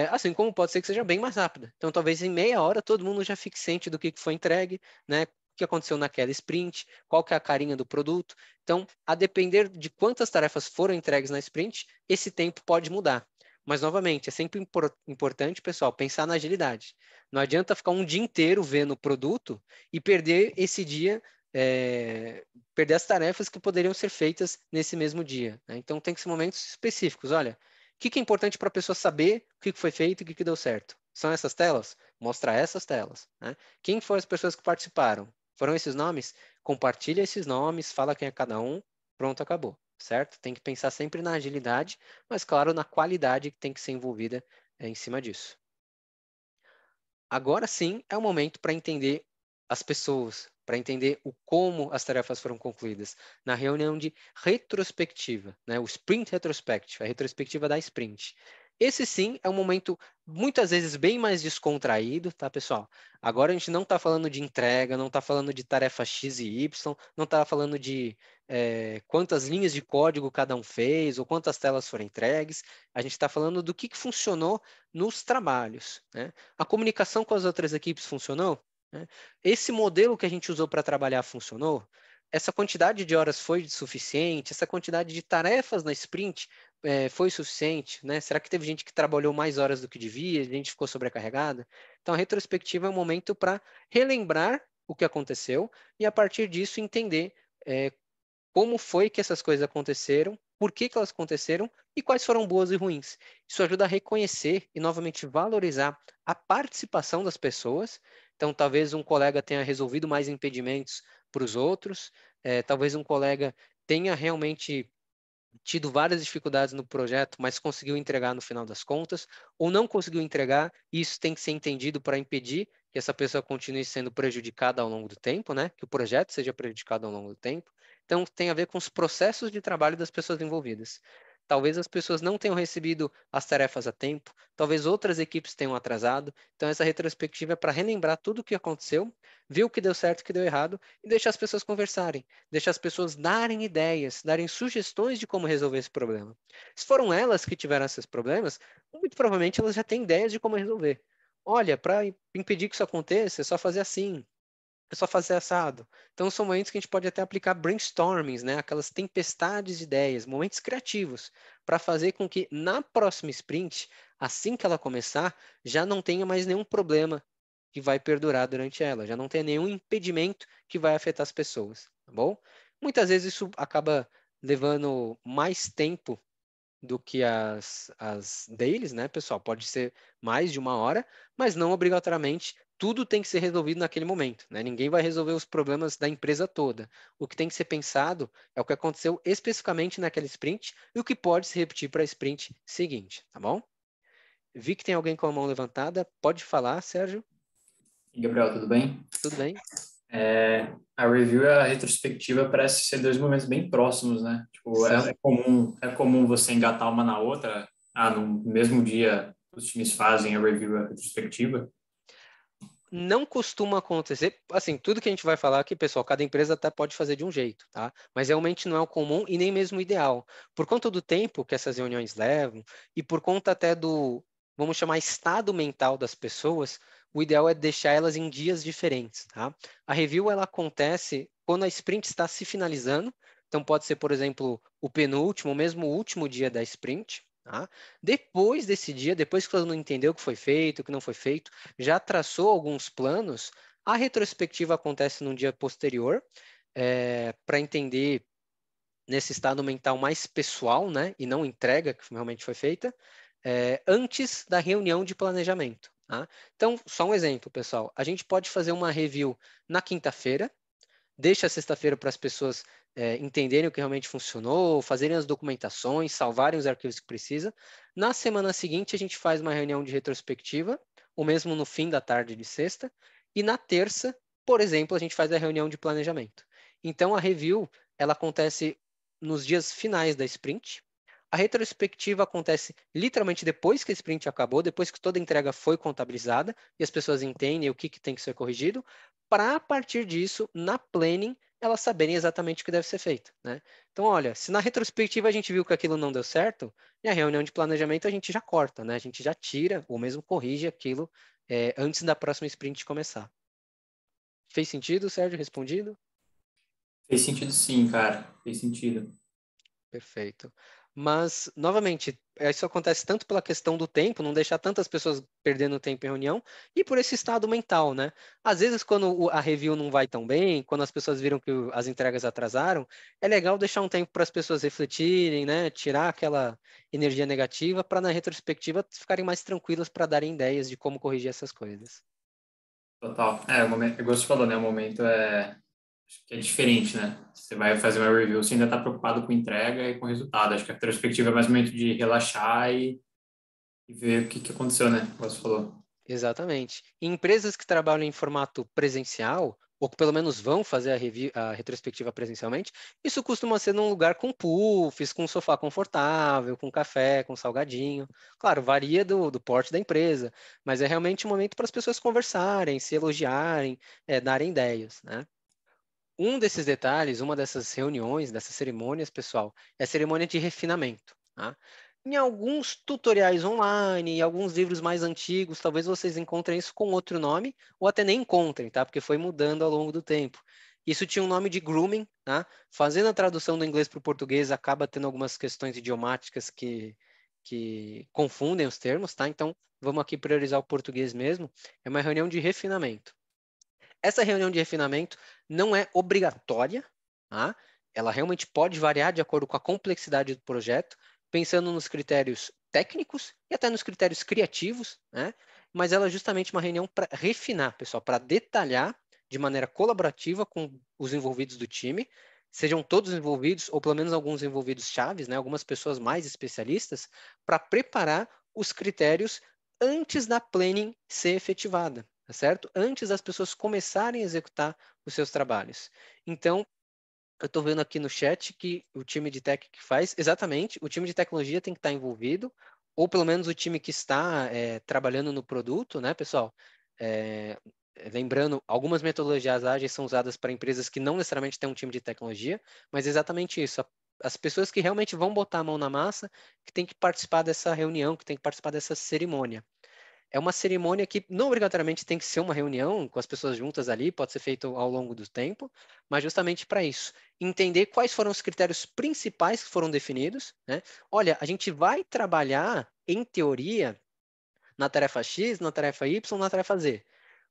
assim como pode ser que seja bem mais rápida. Então, talvez em meia hora todo mundo já fique ciente do que foi entregue, né? O que aconteceu naquela sprint, qual que é a carinha do produto. Então, a depender de quantas tarefas foram entregues na sprint, esse tempo pode mudar. Mas, novamente, é sempre importante, pessoal, pensar na agilidade. Não adianta ficar um dia inteiro vendo o produto e perder esse dia, perder as tarefas que poderiam ser feitas nesse mesmo dia, né? Então, tem que ser momentos específicos. Olha, o que é importante para a pessoa saber o que foi feito e o que deu certo? São essas telas? Mostra essas telas, né? Quem foram as pessoas que participaram? Foram esses nomes? Compartilha esses nomes, fala quem é cada um, pronto, acabou, certo? Tem que pensar sempre na agilidade, mas claro, na qualidade que tem que ser envolvida em cima disso. Agora sim é o momento para entender as pessoas, para entender o como as tarefas foram concluídas. Na reunião de retrospectiva, né? O Sprint Retrospective, a retrospectiva da Sprint. Esse sim é um momento muitas vezes bem mais descontraído, tá, pessoal? Agora a gente não está falando de entrega, não está falando de tarefa X e Y, não está falando de quantas linhas de código cada um fez ou quantas telas foram entregues. A gente está falando do que funcionou nos trabalhos, né? A comunicação com as outras equipes funcionou, né? Esse modelo que a gente usou para trabalhar funcionou? Essa quantidade de horas foi suficiente? Essa quantidade de tarefas na sprint foi suficiente, né? Será que teve gente que trabalhou mais horas do que devia? A gente ficou sobrecarregada? Então, a retrospectiva é um momento para relembrar o que aconteceu e, a partir disso, entender como foi que essas coisas aconteceram, por que elas aconteceram e quais foram boas e ruins. Isso ajuda a reconhecer e, novamente, valorizar a participação das pessoas. Então, talvez um colega tenha resolvido mais impedimentos para os outros, talvez um colega tenha realmente tido várias dificuldades no projeto, mas conseguiu entregar no final das contas, ou não conseguiu entregar, e isso tem que ser entendido para impedir que essa pessoa continue sendo prejudicada ao longo do tempo, né? Que o projeto seja prejudicado ao longo do tempo. Então, tem a ver com os processos de trabalho das pessoas envolvidas. Talvez as pessoas não tenham recebido as tarefas a tempo, talvez outras equipes tenham atrasado. Então, essa retrospectiva é para relembrar tudo o que aconteceu, ver o que deu certo e o que deu errado e deixar as pessoas conversarem, deixar as pessoas darem ideias, darem sugestões de como resolver esse problema. Se foram elas que tiveram esses problemas, muito provavelmente elas já têm ideias de como resolver. Olha, para impedir que isso aconteça, é só fazer assim, é só fazer assado. Então, são momentos que a gente pode até aplicar brainstormings, né? Aquelas tempestades de ideias, momentos criativos, para fazer com que na próxima sprint, assim que ela começar, já não tenha mais nenhum problema que vai perdurar durante ela, já não tenha nenhum impedimento que vai afetar as pessoas, tá bom? Muitas vezes isso acaba levando mais tempo do que as dailies, né, pessoal? Pode ser mais de 1 hora, mas não obrigatoriamente tudo tem que ser resolvido naquele momento, né? Ninguém vai resolver os problemas da empresa toda. O que tem que ser pensado é o que aconteceu especificamente naquela sprint e o que pode se repetir para a sprint seguinte, tá bom? Vi que tem alguém com a mão levantada. Pode falar, Sérgio? E Gabriel, tudo bem? Tudo bem? A review e a retrospectiva parece ser dois momentos bem próximos, né? Tipo, Sim. é comum você engatar uma na outra. No mesmo dia os times fazem a review e a retrospectiva. Não costuma acontecer, assim, tudo que a gente vai falar aqui, pessoal, cada empresa até pode fazer de um jeito, tá? Mas realmente não é o comum e nem mesmo o ideal. Por conta do tempo que essas reuniões levam e por conta até do, vamos chamar, estado mental das pessoas, o ideal é deixar elas em dias diferentes, tá? A review, ela acontece quando a sprint está se finalizando, então pode ser, por exemplo, o penúltimo, ou mesmo o último dia da sprint, tá? Depois desse dia, depois que todo mundo entendeu o que foi feito, o que não foi feito, já traçou alguns planos, a retrospectiva acontece num dia posterior, para entender nesse estado mental mais pessoal, né, e não entrega que realmente foi feita, antes da reunião de planejamento. Tá? Então, só um exemplo, pessoal. A gente pode fazer uma review na quinta-feira, deixa a sexta-feira para as pessoas entenderem o que realmente funcionou, fazerem as documentações, salvarem os arquivos que precisa. Na semana seguinte, a gente faz uma reunião de retrospectiva, ou mesmo no fim da tarde de sexta. E na terça, por exemplo, a gente faz a reunião de planejamento. Então, a review, ela acontece nos dias finais da sprint. A retrospectiva acontece literalmente depois que a sprint acabou, depois que toda a entrega foi contabilizada e as pessoas entendem o que tem que ser corrigido, para a partir disso, na planning, elas saberem exatamente o que deve ser feito, né? Então, olha, se na retrospectiva a gente viu que aquilo não deu certo, na reunião de planejamento a gente já corta, né? A gente já tira ou mesmo corrige aquilo antes da próxima sprint começar. Fez sentido, Sérgio? Respondido? Fez sentido sim, cara. Fez sentido. Perfeito. Mas, novamente, isso acontece tanto pela questão do tempo, não deixar tantas pessoas perdendo tempo em reunião, e por esse estado mental, né? Às vezes, quando a review não vai tão bem, quando as pessoas viram que as entregas atrasaram, é legal deixar um tempo para as pessoas refletirem, né? Tirar aquela energia negativa para, na retrospectiva, ficarem mais tranquilas para darem ideias de como corrigir essas coisas. Total. O momento, igual você falou, né? O momento acho que é diferente, né? Você vai fazer uma review, você ainda está preocupado com entrega e com resultado. Acho que a retrospectiva é mais um momento de relaxar e ver o que aconteceu, né? Como você falou. Exatamente. Em empresas que trabalham em formato presencial, ou que pelo menos vão fazer a retrospectiva presencialmente, isso costuma ser num lugar com puffs, com sofá confortável, com café, com salgadinho. Claro, varia do porte da empresa, mas é realmente um momento para as pessoas conversarem, se elogiarem, darem ideias, né? Um desses detalhes, uma dessas reuniões, dessas cerimônias, pessoal, é a cerimônia de refinamento, tá? Em alguns tutoriais online, em alguns livros mais antigos, talvez vocês encontrem isso com outro nome, ou até nem encontrem, tá? Porque foi mudando ao longo do tempo. Isso tinha um nome de grooming, tá? Fazendo a tradução do inglês para o português, acaba tendo algumas questões idiomáticas que confundem os termos, tá? Então, vamos aqui priorizar o português mesmo. É uma reunião de refinamento. Essa reunião de refinamento não é obrigatória, tá? Ela realmente pode variar de acordo com a complexidade do projeto, pensando nos critérios técnicos e até nos critérios criativos, né? Mas ela é justamente uma reunião para refinar, pessoal, para detalhar de maneira colaborativa com os envolvidos do time, sejam todos envolvidos, ou pelo menos alguns envolvidos chaves, né? Algumas pessoas mais especialistas, para preparar os critérios antes da planning ser efetivada, tá certo? Antes das pessoas começarem a executar os seus trabalhos. Então, eu estou vendo aqui no chat que o time de tech que faz, exatamente, o time de tecnologia tem que estar envolvido, ou pelo menos o time que está trabalhando no produto, né, pessoal? Lembrando, algumas metodologias ágeis são usadas para empresas que não necessariamente têm um time de tecnologia, mas é exatamente isso. As pessoas que realmente vão botar a mão na massa, que tem que participar dessa reunião, que tem que participar dessa cerimônia. É uma cerimônia que não obrigatoriamente tem que ser uma reunião com as pessoas juntas ali, pode ser feito ao longo do tempo, mas justamente para isso, entender quais foram os critérios principais que foram definidos, né? Olha, a gente vai trabalhar, em teoria, na tarefa X, na tarefa Y, na tarefa Z.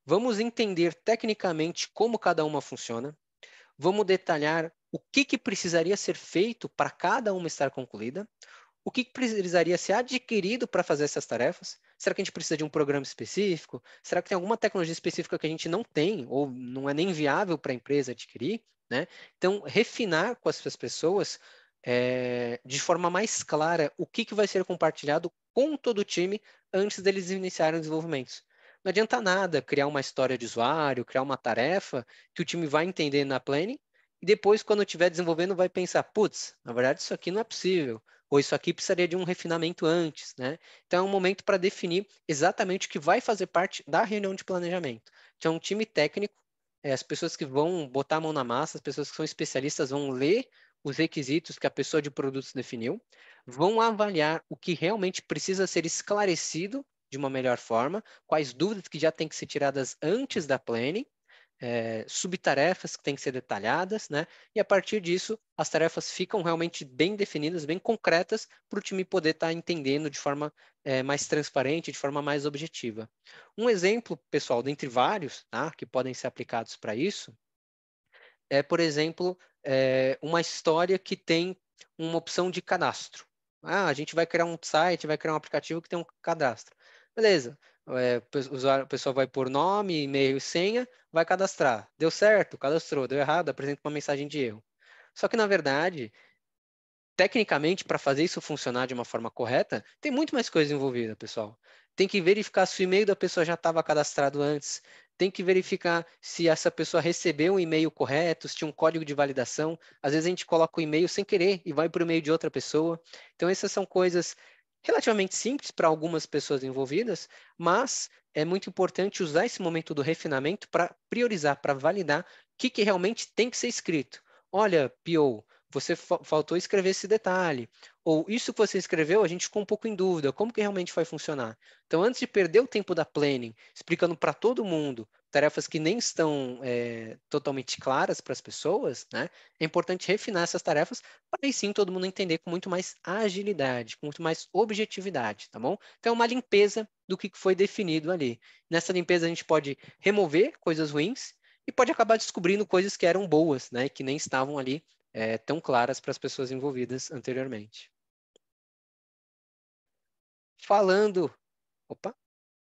Vamos entender tecnicamente como cada uma funciona, vamos detalhar o que precisaria ser feito para cada uma estar concluída, o que precisaria ser adquirido para fazer essas tarefas? Será que a gente precisa de um programa específico? Será que tem alguma tecnologia específica que a gente não tem ou não é nem viável para a empresa adquirir? Né? Então, refinar com essas pessoas de forma mais clara o que vai ser compartilhado com todo o time antes deles iniciarem o desenvolvimento. Não adianta nada criar uma história de usuário, criar uma tarefa que o time vai entender na planning e depois, quando estiver desenvolvendo, vai pensar, putz, na verdade isso aqui não é possível ou isso aqui precisaria de um refinamento antes, né? Então é um momento para definir exatamente o que vai fazer parte da reunião de planejamento. Então, um time técnico, as pessoas que vão botar a mão na massa, as pessoas que são especialistas vão ler os requisitos que a pessoa de produtos definiu, vão avaliar o que realmente precisa ser esclarecido de uma melhor forma, quais dúvidas que já têm que ser tiradas antes da planning, subtarefas que têm que ser detalhadas, né? E a partir disso, as tarefas ficam realmente bem definidas, bem concretas, para o time poder estar entendendo de forma mais transparente, de forma mais objetiva. Um exemplo, pessoal, dentre vários, tá, que podem ser aplicados para isso, é, por exemplo, uma história que tem uma opção de cadastro. Ah, a gente vai criar um site, vai criar um aplicativo que tem um cadastro. Beleza. O pessoal vai por nome, e-mail e senha, vai cadastrar. Deu certo? Cadastrou. Deu errado? Apresenta uma mensagem de erro. Só que, na verdade, tecnicamente, para fazer isso funcionar de uma forma correta, tem muito mais coisa envolvida, pessoal. Tem que verificar se o e-mail da pessoa já estava cadastrado antes. Tem que verificar se essa pessoa recebeu um e-mail correto, se tinha um código de validação. Às vezes a gente coloca o e-mail sem querer e vai para o e-mail de outra pessoa. Então, essas são coisas relativamente simples para algumas pessoas envolvidas, mas é muito importante usar esse momento do refinamento para priorizar, para validar o que realmente tem que ser escrito. Olha, PO, você faltou escrever esse detalhe. Ou isso que você escreveu, a gente ficou um pouco em dúvida, como que realmente vai funcionar? Então, antes de perder o tempo da planning, explicando para todo mundo tarefas que nem estão totalmente claras para as pessoas, né? É importante refinar essas tarefas para aí sim todo mundo entender com muito mais agilidade, com muito mais objetividade, tá bom? Então, é uma limpeza do que foi definido ali. Nessa limpeza, a gente pode remover coisas ruins e pode acabar descobrindo coisas que eram boas, né? Que nem estavam ali tão claras para as pessoas envolvidas anteriormente. Falando, opa,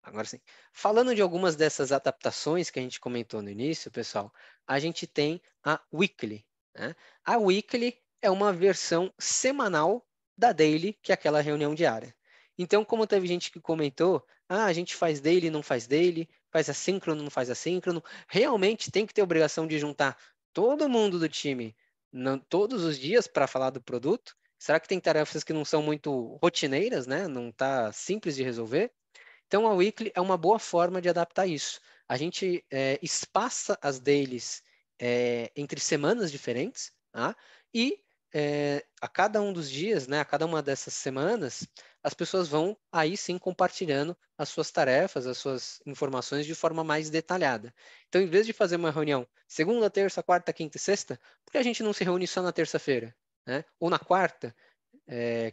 agora sim. Falando de algumas dessas adaptações que a gente comentou no início, pessoal, a gente tem a Weekly, né? A Weekly é uma versão semanal da Daily, que é aquela reunião diária. Então, como teve gente que comentou, a gente faz Daily, faz assíncrono, não faz assíncrono, realmente tem que ter obrigação de juntar todo mundo do time todos os dias para falar do produto? Será que tem tarefas que não são muito rotineiras, né? Não está simples de resolver? Então, a Weekly é uma boa forma de adaptar isso. A gente espaça as dailies entre semanas diferentes, tá? E a cada um dos dias, né, a cada uma dessas semanas, as pessoas vão aí sim compartilhando as suas tarefas, as suas informações de forma mais detalhada. Então, em vez de fazer uma reunião segunda, terça, quarta, quinta e sexta, por que a gente não se reúne só na terça-feira, né? Ou na quarta?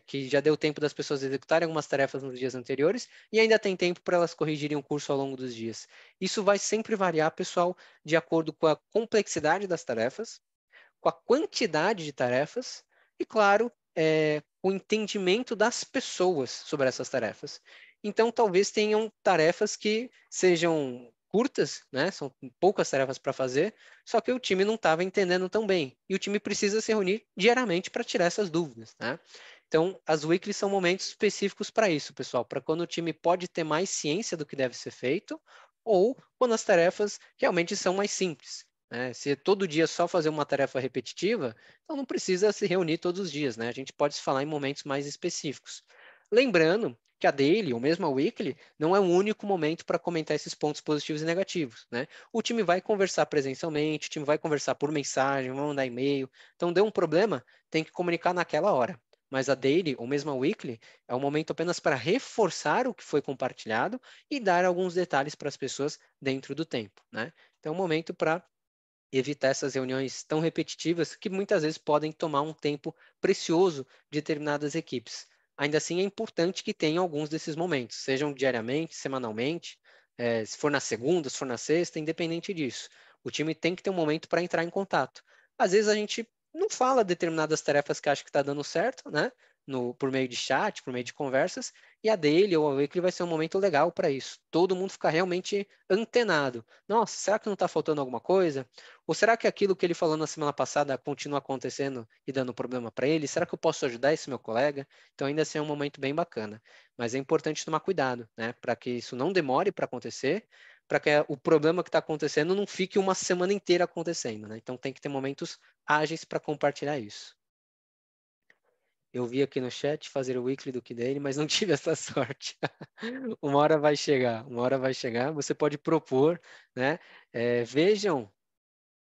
Que já deu tempo das pessoas executarem algumas tarefas nos dias anteriores e ainda tem tempo para elas corrigirem o curso ao longo dos dias. Isso vai sempre variar, pessoal, de acordo com a complexidade das tarefas, com a quantidade de tarefas e, claro, o entendimento das pessoas sobre essas tarefas. Então, talvez tenham tarefas que sejam curtas, né? São poucas tarefas para fazer, só que o time não estava entendendo tão bem. E o time precisa se reunir diariamente para tirar essas dúvidas, né? Então, as weeklies são momentos específicos para isso, pessoal, para quando o time pode ter mais ciência do que deve ser feito, ou quando as tarefas realmente são mais simples. Né? Se todo dia só fazer uma tarefa repetitiva, então não precisa se reunir todos os dias, né? A gente pode se falar em momentos mais específicos. Lembrando que a daily, ou mesmo a weekly, não é um único momento para comentar esses pontos positivos e negativos, né? O time vai conversar presencialmente, o time vai conversar por mensagem, vai mandar e-mail. Então, deu um problema, tem que comunicar naquela hora. Mas a daily, ou mesmo a weekly, é um momento apenas para reforçar o que foi compartilhado e dar alguns detalhes para as pessoas dentro do tempo, né? Então, é um momento para evitar essas reuniões tão repetitivas que muitas vezes podem tomar um tempo precioso de determinadas equipes. Ainda assim, é importante que tenham alguns desses momentos, sejam diariamente, semanalmente, se for na segunda, se for na sexta, independente disso. O time tem que ter um momento para entrar em contato. Às vezes a gente não fala determinadas tarefas que acha que está dando certo, né? Por meio de chat, por meio de conversas, e a dele ou a weekly vai ser um momento legal para isso. Todo mundo ficar realmente antenado. Nossa, será que não está faltando alguma coisa? Ou será que aquilo que ele falou na semana passada continua acontecendo e dando problema para ele? Será que eu posso ajudar esse meu colega? Então, ainda assim é um momento bem bacana. Mas é importante tomar cuidado, né? Para que isso não demore para acontecer, para que o problema que está acontecendo não fique uma semana inteira acontecendo, né? Então, tem que ter momentos ágeis para compartilhar isso. Eu vi aqui no chat fazer o weekly do que dele, mas não tive essa sorte. Uma hora vai chegar, uma hora vai chegar. Você pode propor, né? Vejam,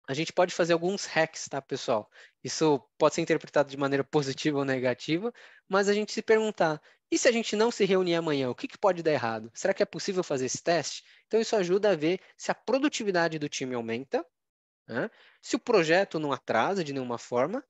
a gente pode fazer alguns hacks, tá, pessoal? Isso pode ser interpretado de maneira positiva ou negativa, mas a gente se perguntar, e se a gente não se reunir amanhã, o que que pode dar errado? Será que é possível fazer esse teste? Então isso ajuda a ver se a produtividade do time aumenta, né? Se o projeto não atrasa de nenhuma forma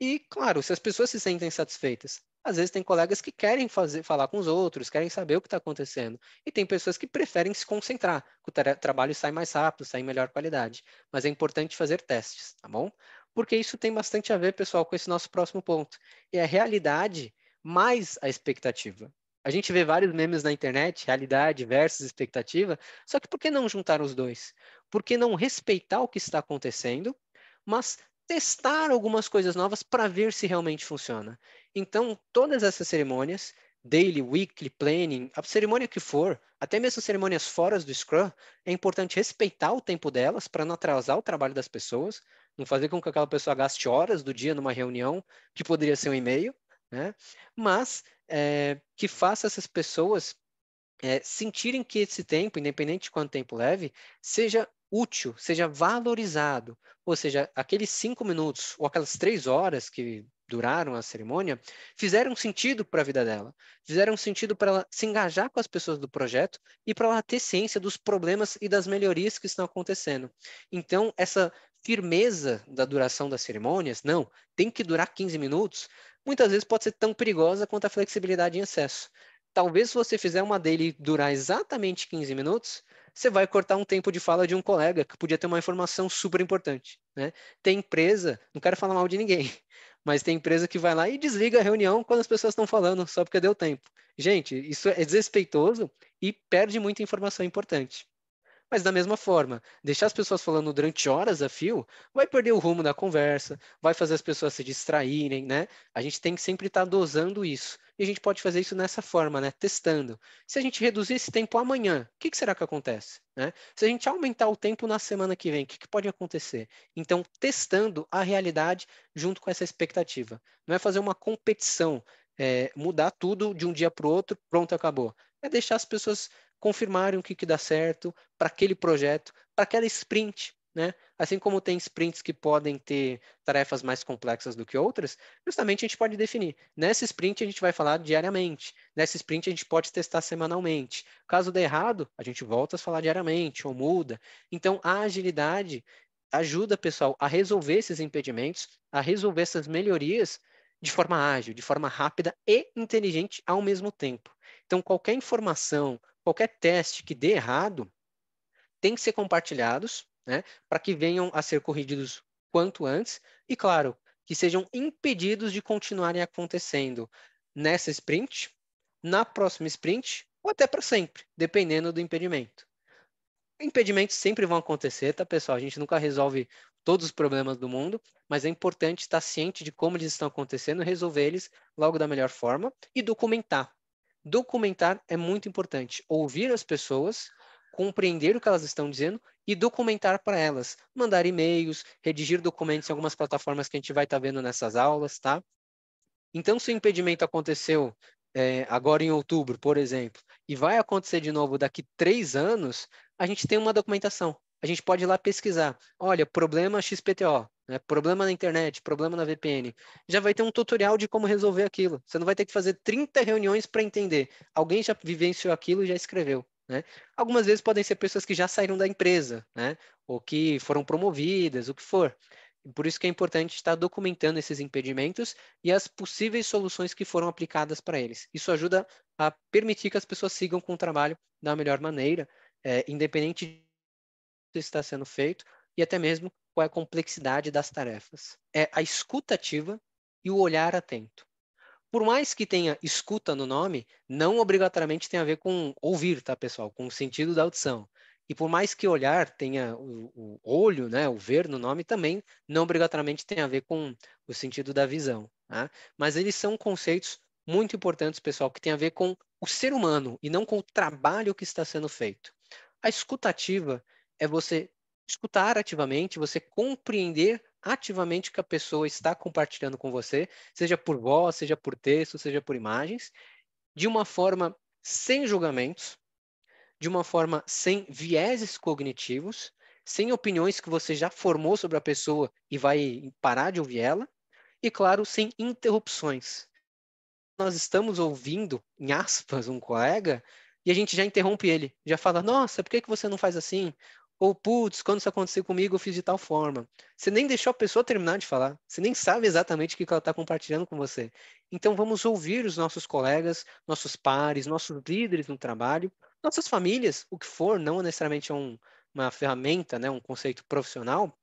e, claro, se as pessoas se sentem satisfeitas. Às vezes tem colegas que querem falar com os outros, querem saber o que está acontecendo. E tem pessoas que preferem se concentrar, que o trabalho sai mais rápido, sai em melhor qualidade. Mas é importante fazer testes, tá bom? Porque isso tem bastante a ver, pessoal, com esse nosso próximo ponto. É a realidade mais a expectativa. A gente vê vários memes na internet, realidade versus expectativa, só que por que não juntar os dois? Por que não respeitar o que está acontecendo, mas testar algumas coisas novas para ver se realmente funciona? Então, todas essas cerimônias, daily, weekly, planning, a cerimônia que for, até mesmo cerimônias fora do Scrum, é importante respeitar o tempo delas para não atrasar o trabalho das pessoas, não fazer com que aquela pessoa gaste horas do dia numa reunião que poderia ser um e-mail, né? Mas que faça essas pessoas sentirem que esse tempo, independente de quanto tempo leve, seja útil, seja valorizado. Ou seja, aqueles 5 minutos ou aquelas 3 horas que duraram a cerimônia fizeram sentido para a vida dela, fizeram sentido para ela se engajar com as pessoas do projeto e para ela ter ciência dos problemas e das melhorias que estão acontecendo. Então, essa firmeza da duração das cerimônias, não, tem que durar 15 minutos, muitas vezes pode ser tão perigosa quanto a flexibilidade em excesso. Talvez se você fizer uma daily durar exatamente 15 minutos, você vai cortar um tempo de fala de um colega que podia ter uma informação super importante, né? Tem empresa, não quero falar mal de ninguém, mas tem empresa que vai lá e desliga a reunião quando as pessoas estão falando, só porque deu tempo. Gente, isso é desrespeitoso e perde muita informação importante. Mas da mesma forma, deixar as pessoas falando durante horas a fio vai perder o rumo da conversa, vai fazer as pessoas se distraírem, né? A gente tem que sempre estar dosando isso. E a gente pode fazer isso nessa forma, né? Testando. Se a gente reduzir esse tempo amanhã, o que será que acontece? Né? Se a gente aumentar o tempo na semana que vem, o que pode acontecer? Então, testando a realidade junto com essa expectativa. Não é fazer uma competição, mudar tudo de um dia para o outro, pronto, acabou. É deixar as pessoas confirmarem o que dá certo para aquele projeto, para aquela sprint, né? Assim como tem sprints que podem ter tarefas mais complexas do que outras, justamente a gente pode definir. Nessa sprint a gente vai falar diariamente, nessa sprint a gente pode testar semanalmente. Caso dê errado, a gente volta a falar diariamente ou muda. Então a agilidade ajuda, pessoal, a resolver esses impedimentos, a resolver essas melhorias de forma ágil, de forma rápida e inteligente ao mesmo tempo. Então, qualquer informação, qualquer teste que dê errado, tem que ser compartilhados, né, para que venham a ser corrigidos quanto antes e, claro, que sejam impedidos de continuarem acontecendo nessa sprint, na próxima sprint ou até para sempre, dependendo do impedimento. Impedimentos sempre vão acontecer, tá, pessoal? A gente nunca resolve todos os problemas do mundo, mas é importante estar ciente de como eles estão acontecendo, resolver eles logo da melhor forma e documentar. Documentar é muito importante. Ouvir as pessoas, compreender o que elas estão dizendo e documentar para elas. Mandar e-mails, redigir documentos em algumas plataformas que a gente vai estar vendo nessas aulas, tá? Então, se o impedimento aconteceu agora em outubro, por exemplo, e vai acontecer de novo daqui 3 anos, a gente tem uma documentação. A gente pode ir lá pesquisar. Olha, problema XPTO, né? Problema na internet, problema na VPN. Já vai ter um tutorial de como resolver aquilo. Você não vai ter que fazer 30 reuniões para entender. Alguém já vivenciou aquilo e já escreveu. Né? Algumas vezes podem ser pessoas que já saíram da empresa, né? Ou que foram promovidas, o que for. Por isso que é importante estar documentando esses impedimentos e as possíveis soluções que foram aplicadas para eles. Isso ajuda a permitir que as pessoas sigam com o trabalho da melhor maneira, independente de que está sendo feito e até mesmo qual é a complexidade das tarefas. É a escuta ativa e o olhar atento. Por mais que tenha escuta no nome, não obrigatoriamente tem a ver com ouvir, tá, pessoal? Com o sentido da audição. E por mais que olhar tenha o olho, né, o ver no nome, também não obrigatoriamente tem a ver com o sentido da visão, tá? Mas eles são conceitos muito importantes, pessoal, que tem a ver com o ser humano e não com o trabalho que está sendo feito. A escutativa é você escutar ativamente, você compreender ativamente o que a pessoa está compartilhando com você, seja por voz, seja por texto, seja por imagens, de uma forma sem julgamentos, de uma forma sem vieses cognitivos, sem opiniões que você já formou sobre a pessoa e vai parar de ouvir ela, e claro, sem interrupções. Nós estamos ouvindo, em aspas, um colega, e a gente já interrompe ele, já fala, nossa, por que você não faz assim? Ou, putz, quando isso aconteceu comigo, eu fiz de tal forma. Você nem deixou a pessoa terminar de falar, você nem sabe exatamente o que ela está compartilhando com você. Então, vamos ouvir os nossos colegas, nossos pares, nossos líderes no trabalho, nossas famílias, o que for, não necessariamente é uma ferramenta, né, um conceito profissional,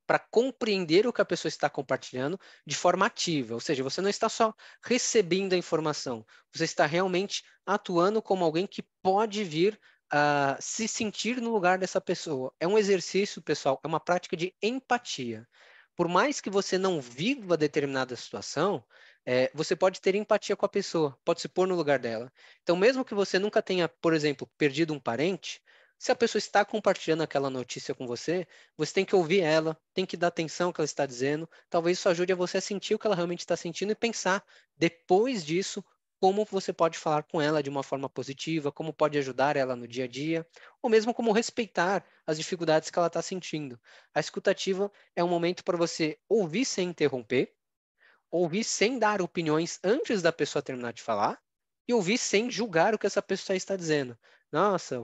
para compreender o que a pessoa está compartilhando de forma ativa, ou seja, você não está só recebendo a informação, você está realmente atuando como alguém que pode vir a se sentir no lugar dessa pessoa. É um exercício, pessoal, é uma prática de empatia. Por mais que você não viva determinada situação, você pode ter empatia com a pessoa, pode se pôr no lugar dela. Então, mesmo que você nunca tenha, por exemplo, perdido um parente, se a pessoa está compartilhando aquela notícia com você, você tem que ouvir ela, tem que dar atenção ao que ela está dizendo. Talvez isso ajude a você a sentir o que ela realmente está sentindo e pensar, depois disso, como você pode falar com ela de uma forma positiva, como pode ajudar ela no dia a dia, ou mesmo como respeitar as dificuldades que ela está sentindo. A escutativa é um momento para você ouvir sem interromper, ouvir sem dar opiniões antes da pessoa terminar de falar e ouvir sem julgar o que essa pessoa está dizendo. Nossa,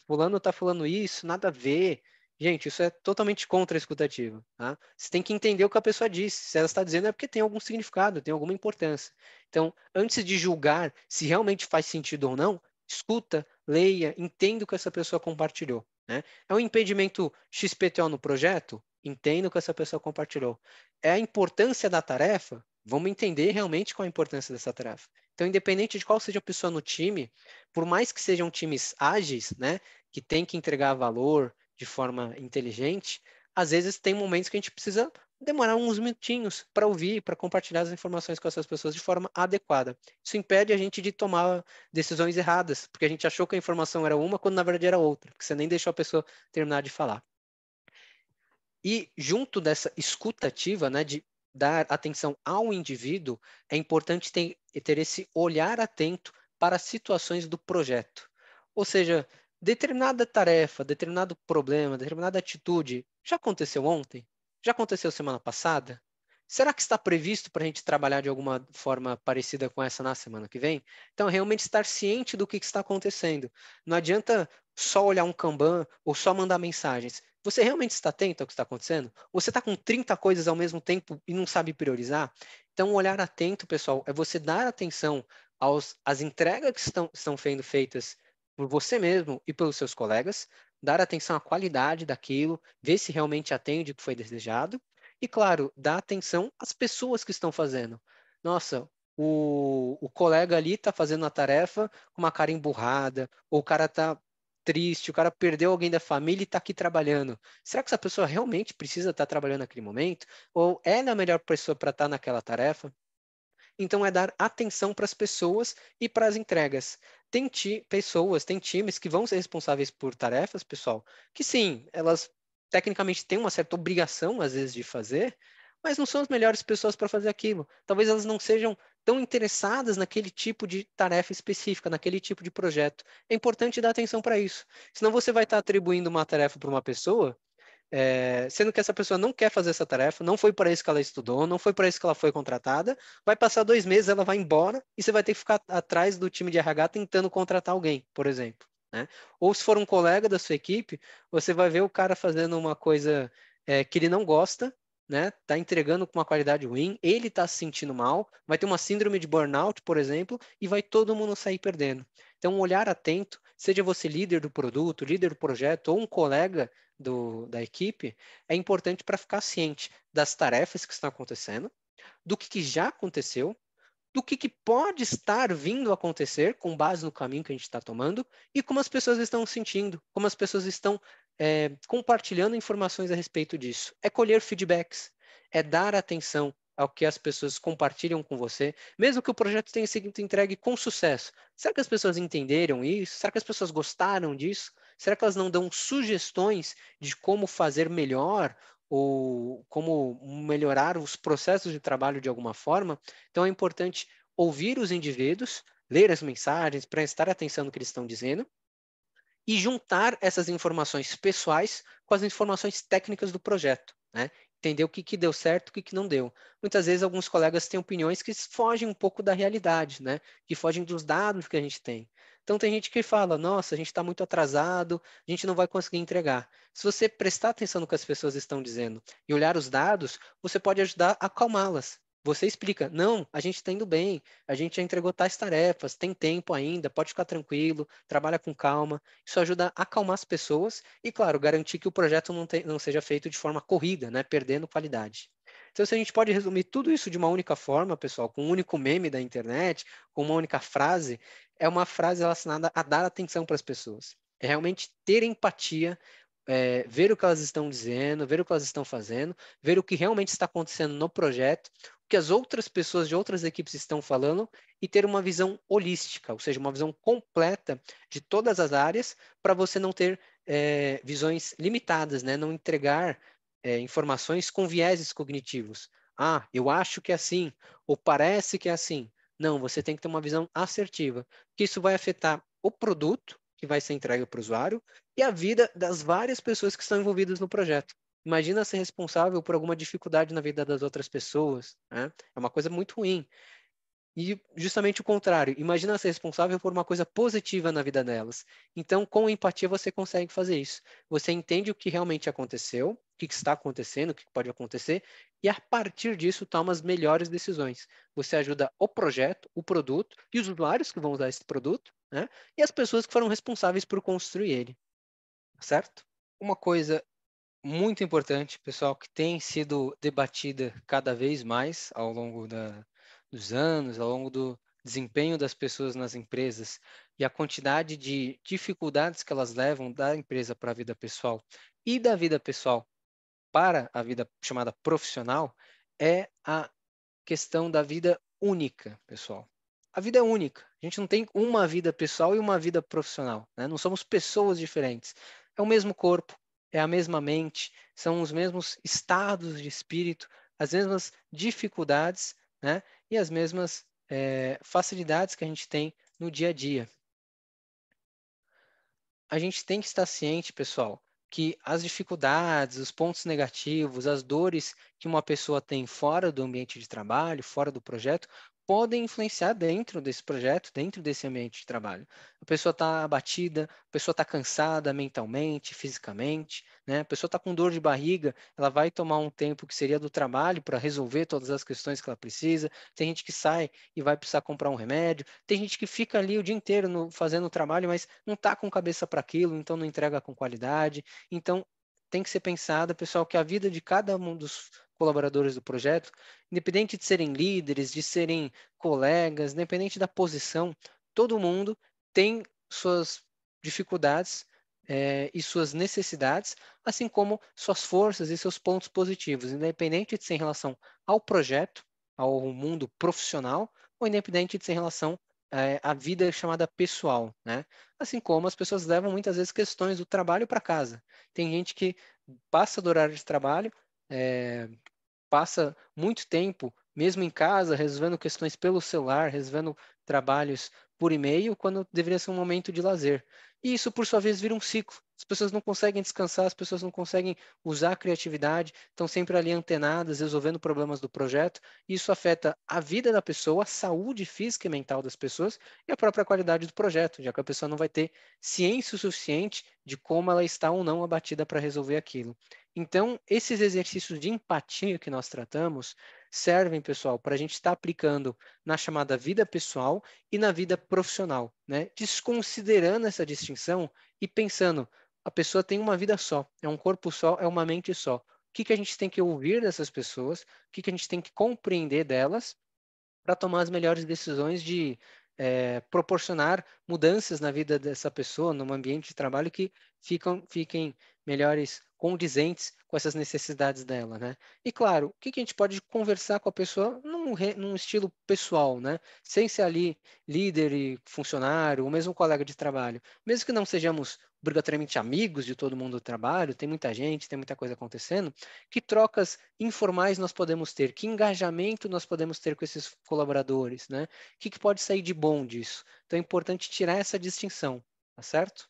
fulano está falando isso, nada a ver. Gente, isso é totalmente contra a escutativa, tá? Você tem que entender o que a pessoa disse. Se ela está dizendo é porque tem algum significado, tem alguma importância. Então, antes de julgar se realmente faz sentido ou não, escuta, leia, entenda o que essa pessoa compartilhou, né? É um impedimento XPTO no projeto? Entenda o que essa pessoa compartilhou. É a importância da tarefa? Vamos entender realmente qual a importância dessa tarefa. Então, independente de qual seja a pessoa no time, por mais que sejam times ágeis, né, que tem que entregar valor de forma inteligente, às vezes tem momentos que a gente precisa demorar uns minutinhos para ouvir, para compartilhar as informações com essas pessoas de forma adequada. Isso impede a gente de tomar decisões erradas, porque a gente achou que a informação era uma, quando na verdade era outra, porque você nem deixou a pessoa terminar de falar. E junto dessa escutativa, né, de dar atenção ao indivíduo, é importante ter esse olhar atento para as situações do projeto. Ou seja, determinada tarefa, determinado problema, determinada atitude já aconteceu ontem? Já aconteceu semana passada? Será que está previsto para a gente trabalhar de alguma forma parecida com essa na semana que vem? Então, realmente estar ciente do que está acontecendo. Não adianta só olhar um Kanban ou só mandar mensagens. Você realmente está atento ao que está acontecendo? Você está com 30 coisas ao mesmo tempo e não sabe priorizar? Então, um olhar atento, pessoal, é você dar atenção às entregas que estão sendo feitas por você mesmo e pelos seus colegas, dar atenção à qualidade daquilo, ver se realmente atende o que foi desejado, e, claro, dar atenção às pessoas que estão fazendo. Nossa, o colega ali está fazendo a tarefa com uma cara emburrada, ou o cara está triste, o cara perdeu alguém da família e está aqui trabalhando. Será que essa pessoa realmente precisa estar trabalhando naquele momento? Ou ela é a melhor pessoa para estar naquela tarefa? Então, é dar atenção para as pessoas e para as entregas. Tem pessoas, tem times que vão ser responsáveis por tarefas, pessoal, que sim, elas tecnicamente têm uma certa obrigação, às vezes, de fazer, mas não são as melhores pessoas para fazer aquilo. Talvez elas não sejam tão interessadas naquele tipo de tarefa específica, naquele tipo de projeto. É importante dar atenção para isso. Senão você vai estar atribuindo uma tarefa para uma pessoa sendo que essa pessoa não quer fazer essa tarefa, não foi para isso que ela estudou, não foi para isso que ela foi contratada, vai passar 2 meses, ela vai embora e você vai ter que ficar atrás do time de RH tentando contratar alguém, por exemplo, né? Ou se for um colega da sua equipe, você vai ver o cara fazendo uma coisa que ele não gosta, né? Tá entregando com uma qualidade ruim, ele tá se sentindo mal, vai ter uma síndrome de burnout, por exemplo, e vai todo mundo sair perdendo. Então, um olhar atento, seja você líder do produto, líder do projeto ou um colega da equipe, é importante para ficar ciente das tarefas que estão acontecendo, do que já aconteceu, do que pode estar vindo a acontecer com base no caminho que a gente está tomando e como as pessoas estão sentindo, como as pessoas estão compartilhando informações a respeito disso. É colher feedbacks, é dar atenção ao que as pessoas compartilham com você, mesmo que o projeto tenha sido entregue com sucesso. Será que as pessoas entenderam isso? Será que as pessoas gostaram disso? Será que elas não dão sugestões de como fazer melhor ou como melhorar os processos de trabalho de alguma forma? Então é importante ouvir os indivíduos, ler as mensagens, prestar atenção no que eles estão dizendo e juntar essas informações pessoais com as informações técnicas do projeto, né? Entender o que deu certo, o que não deu. Muitas vezes alguns colegas têm opiniões que fogem um pouco da realidade, né? Que fogem dos dados que a gente tem. Então tem gente que fala, nossa, a gente está muito atrasado, a gente não vai conseguir entregar. Se você prestar atenção no que as pessoas estão dizendo e olhar os dados, você pode ajudar a acalmá-las. Você explica, não, a gente está indo bem, a gente já entregou tais tarefas, tem tempo ainda, pode ficar tranquilo, trabalha com calma. Isso ajuda a acalmar as pessoas e, claro, garantir que o projeto não seja feito de forma corrida, né, perdendo qualidade. Então, se a gente pode resumir tudo isso de uma única forma, pessoal, com um único meme da internet, com uma única frase, é uma frase relacionada a dar atenção para as pessoas. É realmente ter empatia, ver o que elas estão dizendo, ver o que elas estão fazendo, ver o que realmente está acontecendo no projeto, o que as outras pessoas de outras equipes estão falando e ter uma visão holística, ou seja, uma visão completa de todas as áreas para você não ter visões limitadas, né? Não entregar informações com vieses cognitivos. Ah, eu acho que é assim, ou parece que é assim. Não, você tem que ter uma visão assertiva, que isso vai afetar o produto que vai ser entregue para o usuário e a vida das várias pessoas que estão envolvidas no projeto. Imagina ser responsável por alguma dificuldade na vida das outras pessoas, né? É uma coisa muito ruim. E justamente o contrário, imagina ser responsável por uma coisa positiva na vida delas. Então, com empatia, você consegue fazer isso. Você entende o que realmente aconteceu, o que está acontecendo, o que pode acontecer, e a partir disso toma as melhores decisões. Você ajuda o projeto, o produto e os usuários que vão usar esse produto, né? E as pessoas que foram responsáveis por construir ele, certo? Uma coisa muito importante, pessoal, que tem sido debatida cada vez mais ao longo dos anos, ao longo do desempenho das pessoas nas empresas e a quantidade de dificuldades que elas levam da empresa para a vida pessoal e da vida pessoal para a vida chamada profissional, é a questão da vida única, pessoal. A vida é única. A gente não tem uma vida pessoal e uma vida profissional, né? Não somos pessoas diferentes. É o mesmo corpo, é a mesma mente, são os mesmos estados de espírito, as mesmas dificuldades, né? E as mesmas facilidades que a gente tem no dia a dia. A gente tem que estar ciente, pessoal, que as dificuldades, os pontos negativos, as dores que uma pessoa tem fora do ambiente de trabalho, fora do projeto, podem influenciar dentro desse projeto, dentro desse ambiente de trabalho. A pessoa está abatida, a pessoa está cansada mentalmente, fisicamente, né? A pessoa está com dor de barriga, ela vai tomar um tempo que seria do trabalho para resolver todas as questões que ela precisa. Tem gente que sai e vai precisar comprar um remédio. Tem gente que fica ali o dia inteiro fazendo o trabalho, mas não está com cabeça para aquilo, então não entrega com qualidade. Então, tem que ser pensada, pessoal, que a vida de cada um dos colaboradores do projeto, independente de serem líderes, de serem colegas, independente da posição, todo mundo tem suas dificuldades e suas necessidades, assim como suas forças e seus pontos positivos, independente de ser em relação ao projeto, ao mundo profissional, ou independente de ser em relação à vida chamada pessoal, né? Assim como as pessoas levam muitas vezes questões do trabalho para casa. Tem gente que passa do horário de trabalho, passa muito tempo, mesmo em casa, resolvendo questões pelo celular, resolvendo trabalhos por e-mail, quando deveria ser um momento de lazer. E isso, por sua vez, vira um ciclo. As pessoas não conseguem descansar, as pessoas não conseguem usar a criatividade, estão sempre ali antenadas, resolvendo problemas do projeto. Isso afeta a vida da pessoa, a saúde física e mental das pessoas e a própria qualidade do projeto, já que a pessoa não vai ter ciência o suficiente de como ela está ou não abatida para resolver aquilo. Então, esses exercícios de empatia que nós tratamos servem, pessoal, para a gente estar aplicando na chamada vida pessoal e na vida profissional, né? Desconsiderando essa distinção e pensando, a pessoa tem uma vida só, é um corpo só, é uma mente só. O que a gente tem que ouvir dessas pessoas? O que a gente tem que compreender delas para tomar as melhores decisões de proporcionar mudanças na vida dessa pessoa, num ambiente de trabalho que fiquem melhores, condizentes com essas necessidades dela, né? E claro, o que a gente pode conversar com a pessoa num estilo pessoal, né? Sem ser ali líder e funcionário, ou mesmo colega de trabalho. Mesmo que não sejamos obrigatoriamente amigos de todo mundo do trabalho, tem muita gente, tem muita coisa acontecendo, que trocas informais nós podemos ter, que engajamento nós podemos ter com esses colaboradores, né? O que pode sair de bom disso? Então é importante tirar essa distinção, tá certo?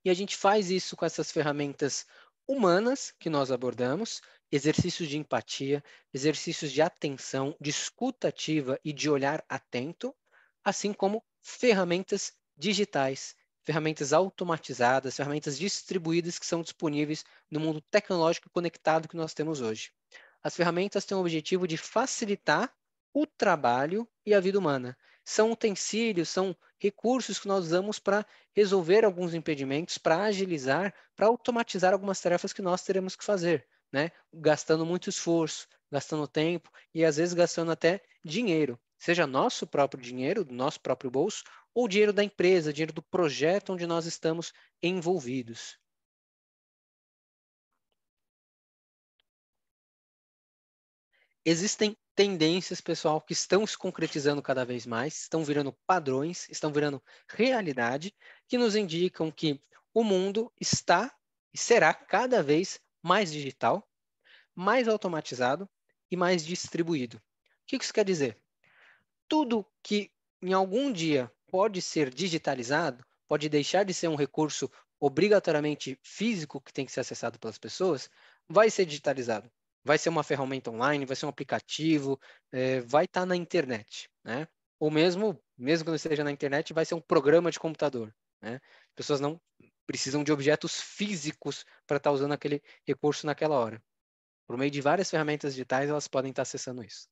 E a gente faz isso com essas ferramentas humanas que nós abordamos, exercícios de empatia, exercícios de atenção, de escuta ativa e de olhar atento, assim como ferramentas digitais, ferramentas automatizadas, ferramentas distribuídas que são disponíveis no mundo tecnológico conectado que nós temos hoje. As ferramentas têm o objetivo de facilitar o trabalho e a vida humana. São utensílios, são recursos que nós usamos para resolver alguns impedimentos, para agilizar, para automatizar algumas tarefas que nós teremos que fazer, né? Gastando muito esforço, gastando tempo e às vezes gastando até dinheiro, seja nosso próprio dinheiro, do nosso próprio bolso, ou dinheiro da empresa, dinheiro do projeto onde nós estamos envolvidos. Existem tendências, pessoal, que estão se concretizando cada vez mais, estão virando padrões, estão virando realidade, que nos indicam que o mundo está e será cada vez mais digital, mais automatizado e mais distribuído. O que isso quer dizer? tudo que em algum dia pode ser digitalizado, pode deixar de ser um recurso obrigatoriamente físico que tem que ser acessado pelas pessoas, vai ser digitalizado. Vai ser uma ferramenta online, vai ser um aplicativo, vai estar na internet, né? Ou mesmo que não esteja na internet, vai ser um programa de computador, né? As pessoas não precisam de objetos físicos para estar usando aquele recurso naquela hora. Por meio de várias ferramentas digitais, elas podem estar acessando isso.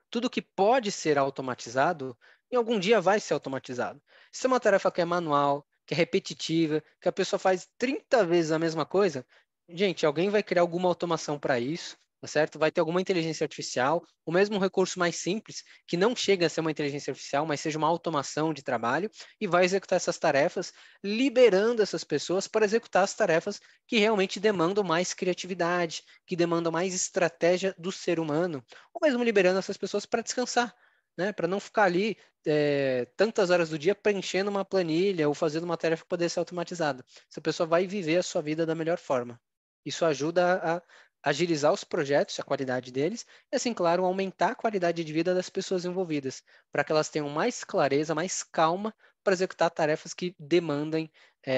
Tudo que pode ser automatizado, em algum dia vai ser automatizado. Se é uma tarefa que é manual, que é repetitiva, que a pessoa faz 30 vezes a mesma coisa, gente, alguém vai criar alguma automação para isso, tá certo? Vai ter alguma inteligência artificial, o mesmo recurso mais simples, que não chega a ser uma inteligência artificial, mas seja uma automação de trabalho, e vai executar essas tarefas, liberando essas pessoas para executar as tarefas que realmente demandam mais criatividade, que demandam mais estratégia do ser humano, ou mesmo liberando essas pessoas para descansar, né? Para não ficar ali tantas horas do dia preenchendo uma planilha ou fazendo uma tarefa que poderia ser automatizada. Essa pessoa vai viver a sua vida da melhor forma. Isso ajuda a agilizar os projetos, a qualidade deles, e assim, claro, aumentar a qualidade de vida das pessoas envolvidas, para que elas tenham mais clareza, mais calma para executar tarefas que demandem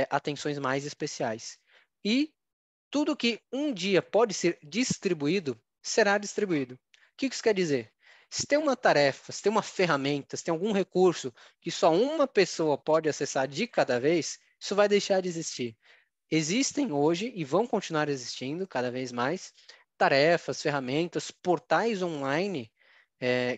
atenções mais especiais. E tudo que um dia pode ser distribuído, será distribuído. O que isso quer dizer? Se tem uma tarefa, se tem uma ferramenta, se tem algum recurso que só uma pessoa pode acessar de cada vez, isso vai deixar de existir. Existem hoje e vão continuar existindo cada vez mais tarefas, ferramentas, portais online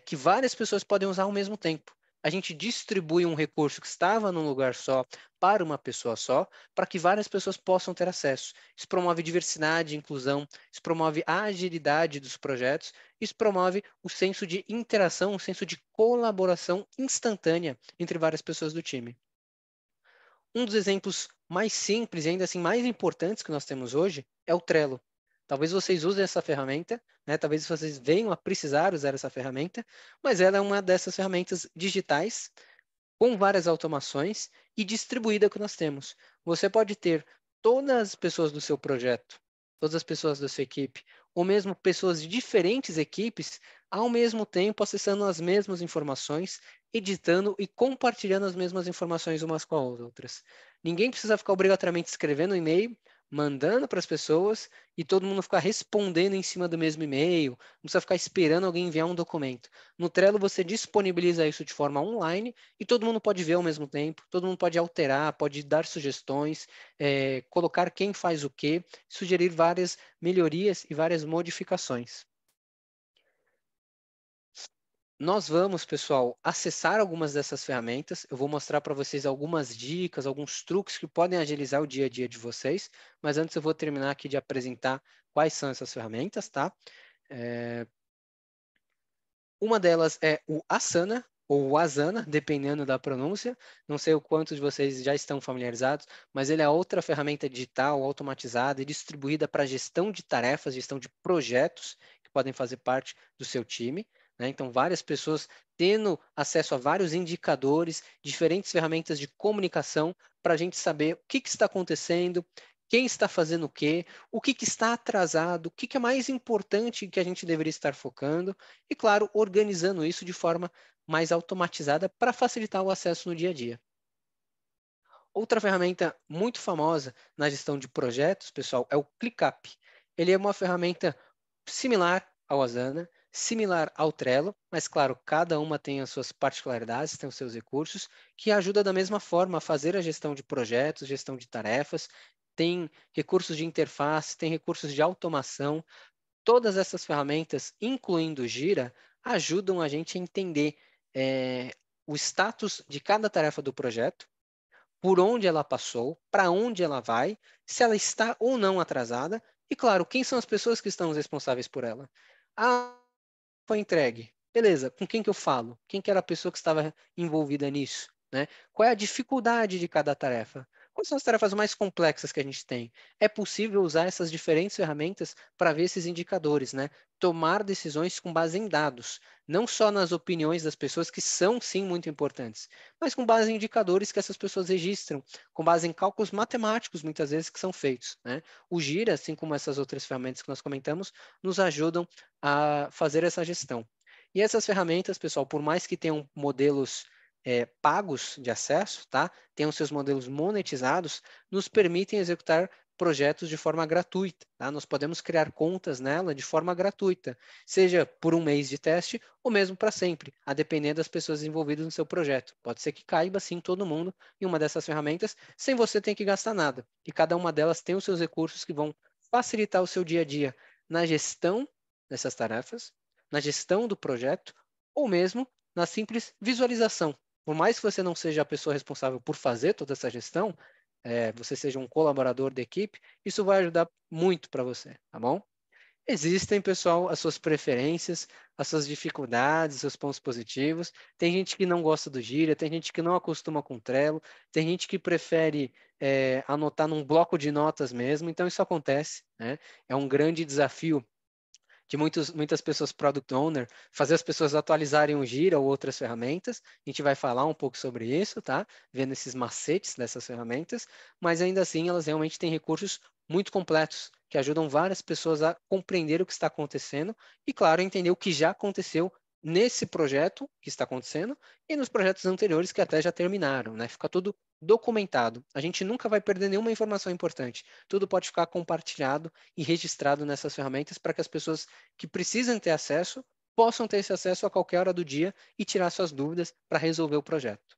que várias pessoas podem usar ao mesmo tempo. A gente distribui um recurso que estava num lugar só para uma pessoa só, para que várias pessoas possam ter acesso. Isso promove diversidade, inclusão, isso promove a agilidade dos projetos, isso promove o senso de interação, o senso de colaboração instantânea entre várias pessoas do time. Um dos exemplos mais simples e ainda assim mais importantes que nós temos hoje é o Trello. Talvez vocês usem essa ferramenta, né? Talvez vocês venham a precisar usar essa ferramenta, mas ela é uma dessas ferramentas digitais com várias automações e distribuída que nós temos. Você pode ter todas as pessoas do seu projeto, todas as pessoas da sua equipe, ou mesmo pessoas de diferentes equipes, ao mesmo tempo acessando as mesmas informações, editando e compartilhando as mesmas informações umas com as outras. Ninguém precisa ficar obrigatoriamente escrevendo um e-mail, mandando para as pessoas e todo mundo ficar respondendo em cima do mesmo e-mail, não precisa ficar esperando alguém enviar um documento. No Trello você disponibiliza isso de forma online e todo mundo pode ver ao mesmo tempo, todo mundo pode alterar, pode dar sugestões, colocar quem faz o quê, sugerir várias melhorias e várias modificações. Nós vamos, pessoal, acessar algumas dessas ferramentas. Eu vou mostrar para vocês algumas dicas, alguns truques que podem agilizar o dia a dia de vocês. Mas antes eu vou terminar aqui de apresentar quais são essas ferramentas, tá? Uma delas é o Asana, ou o Asana, dependendo da pronúncia. Não sei o quanto de vocês já estão familiarizados, mas ele é outra ferramenta digital, automatizada e distribuída para gestão de tarefas, gestão de projetos que podem fazer parte do seu time, né? Então, várias pessoas tendo acesso a vários indicadores, diferentes ferramentas de comunicação para a gente saber o que está acontecendo, quem está fazendo o que está atrasado, o que é mais importante que a gente deveria estar focando e, claro, organizando isso de forma mais automatizada para facilitar o acesso no dia a dia. Outra ferramenta muito famosa na gestão de projetos, pessoal, é o ClickUp. Ele é uma ferramenta similar ao Asana, similar ao Trello, mas, claro, cada uma tem as suas particularidades, tem os seus recursos, que ajuda da mesma forma a fazer a gestão de projetos, gestão de tarefas, tem recursos de interface, tem recursos de automação. Todas essas ferramentas, incluindo o Gira, ajudam a gente a entender o status de cada tarefa do projeto, por onde ela passou, para onde ela vai, se ela está ou não atrasada e, claro, quem são as pessoas que estão responsáveis por ela. Ah, foi entregue. Beleza, com quem que eu falo? Quem que era a pessoa que estava envolvida nisso? Né? Qual é a dificuldade de cada tarefa? Quais são as tarefas mais complexas que a gente tem? É possível usar essas diferentes ferramentas para ver esses indicadores, né? Tomar decisões com base em dados, não só nas opiniões das pessoas, que são sim muito importantes, mas com base em indicadores que essas pessoas registram, com base em cálculos matemáticos, muitas vezes, que são feitos, né? O Gira, assim como essas outras ferramentas que nós comentamos, nos ajudam a fazer essa gestão. E essas ferramentas, pessoal, por mais que tenham modelos pagos de acesso, tá? Tenham seus modelos monetizados, nos permitem executar projetos de forma gratuita, tá? Nós podemos criar contas nela de forma gratuita, seja por um mês de teste ou mesmo para sempre, a depender das pessoas envolvidas no seu projeto. Pode ser que caiba, sim, todo mundo em uma dessas ferramentas, sem você ter que gastar nada. E cada uma delas tem os seus recursos que vão facilitar o seu dia a dia na gestão dessas tarefas, na gestão do projeto, ou mesmo na simples visualização. Por mais que você não seja a pessoa responsável por fazer toda essa gestão, você seja um colaborador da equipe, isso vai ajudar muito para você, tá bom? Existem, pessoal, as suas preferências, as suas dificuldades, os seus pontos positivos. Tem gente que não gosta do Gira, tem gente que não acostuma com o Trello, tem gente que prefere anotar num bloco de notas mesmo, então isso acontece, né? É um grande desafio de muitas pessoas product owner, fazer as pessoas atualizarem o Gira ou outras ferramentas. A gente vai falar um pouco sobre isso, tá? Vendo esses macetes dessas ferramentas, mas ainda assim elas realmente têm recursos muito completos que ajudam várias pessoas a compreender o que está acontecendo e, claro, entender o que já aconteceu nesse projeto que está acontecendo e nos projetos anteriores que até já terminaram, né? Fica tudo documentado. A gente nunca vai perder nenhuma informação importante. Tudo pode ficar compartilhado e registrado nessas ferramentas para que as pessoas que precisam ter acesso possam ter esse acesso a qualquer hora do dia e tirar suas dúvidas para resolver o projeto.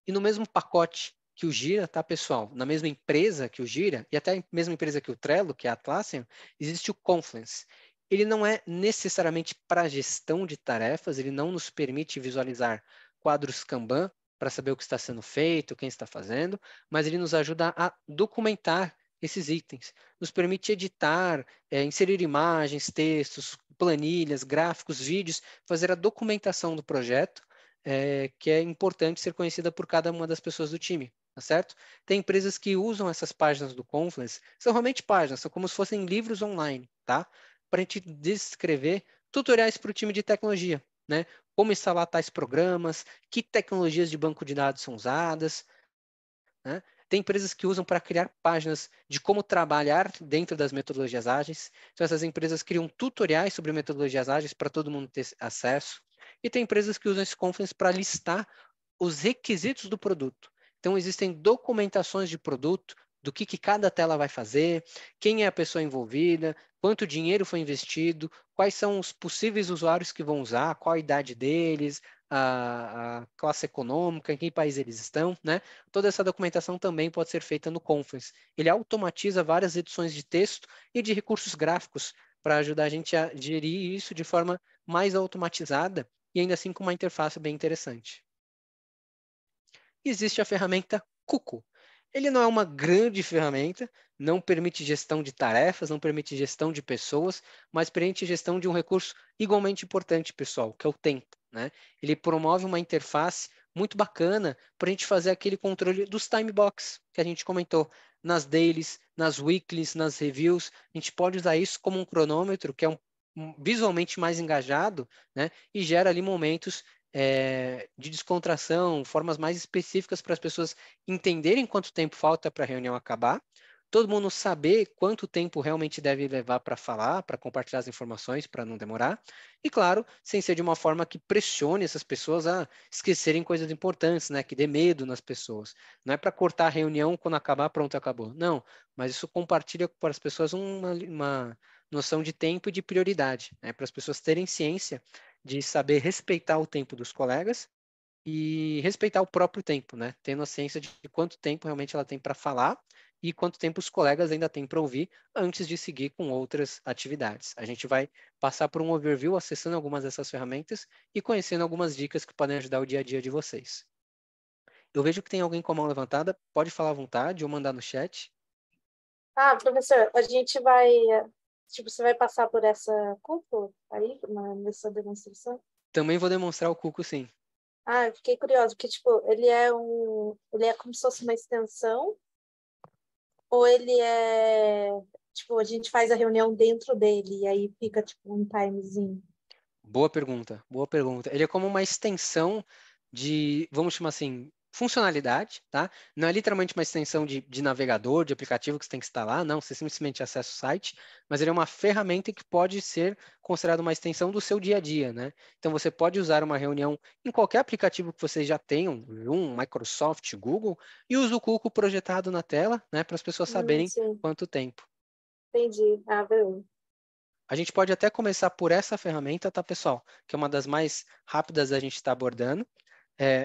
E no mesmo pacote que o Gira, tá, pessoal? Na mesma empresa que o Gira, e até a mesma empresa que o Trello, que é a Atlassian, existe o Confluence. Ele não é necessariamente para gestão de tarefas, ele não nos permite visualizar quadros Kanban para saber o que está sendo feito, quem está fazendo, mas ele nos ajuda a documentar esses itens. Nos permite editar, inserir imagens, textos, planilhas, gráficos, vídeos, fazer a documentação do projeto, que é importante ser conhecida por cada uma das pessoas do time, tá certo? Tem empresas que usam essas páginas do Confluence, são realmente páginas, são como se fossem livros online, tá? Para a gente descrever tutoriais para o time de tecnologia, né? Como instalar tais programas, que tecnologias de banco de dados são usadas, né? Tem empresas que usam para criar páginas de como trabalhar dentro das metodologias ágeis. Então, essas empresas criam tutoriais sobre metodologias ágeis para todo mundo ter acesso. E tem empresas que usam esse Confluence para listar os requisitos do produto. Então, existem documentações de produto, do que cada tela vai fazer, quem é a pessoa envolvida, quanto dinheiro foi investido, quais são os possíveis usuários que vão usar, qual a idade deles, a classe econômica, em que país eles estão, né? Toda essa documentação também pode ser feita no Confluence. Ele automatiza várias edições de texto e de recursos gráficos para ajudar a gente a gerir isso de forma mais automatizada e ainda assim com uma interface bem interessante. Existe a ferramenta Cuco. Ele não é uma grande ferramenta, não permite gestão de tarefas, não permite gestão de pessoas, mas permite gestão de um recurso igualmente importante, pessoal, que é o tempo, né? Ele promove uma interface muito bacana para a gente fazer aquele controle dos time box que a gente comentou, nas dailies, nas weeklies, nas reviews. A gente pode usar isso como um cronômetro que é visualmente mais engajado, né? E gera ali momentos de descontração, formas mais específicas para as pessoas entenderem quanto tempo falta para a reunião acabar, todo mundo saber quanto tempo realmente deve levar para falar, para compartilhar as informações, para não demorar, e claro, sem ser de uma forma que pressione essas pessoas a esquecerem coisas importantes, né, que dê medo nas pessoas. Não é para cortar a reunião quando acabar, pronto, acabou. Não, mas isso compartilha para as pessoas uma noção de tempo e de prioridade, né, para as pessoas terem ciência de saber respeitar o tempo dos colegas e respeitar o próprio tempo, né? Tendo a ciência de quanto tempo realmente ela tem para falar e quanto tempo os colegas ainda têm para ouvir antes de seguir com outras atividades. A gente vai passar por um overview acessando algumas dessas ferramentas e conhecendo algumas dicas que podem ajudar o dia a dia de vocês. Eu vejo que tem alguém com a mão levantada, pode falar à vontade ou mandar no chat. Professor, a gente vai, você vai passar por essa cúpula aí, nessa demonstração? Também vou demonstrar o Cuco, sim. Eu fiquei curiosa, porque, ele é como se fosse uma extensão, ou ele é, a gente faz a reunião dentro dele, e aí fica, um timezinho. Boa pergunta, boa pergunta. Ele é como uma extensão de, vamos chamar assim, funcionalidade, tá? Não é literalmente uma extensão de navegador, de aplicativo que você tem que instalar, não, você simplesmente acessa o site, mas ele é uma ferramenta que pode ser considerada uma extensão do seu dia a dia, né? Então você pode usar uma reunião em qualquer aplicativo que vocês já tenham, Zoom, Microsoft, Google, e usa o Cuco projetado na tela, né, para as pessoas saberem Sim, quanto tempo. entendi. Ah, beleza. A gente pode até começar por essa ferramenta, tá, pessoal? Que é uma das mais rápidas da gente estar abordando.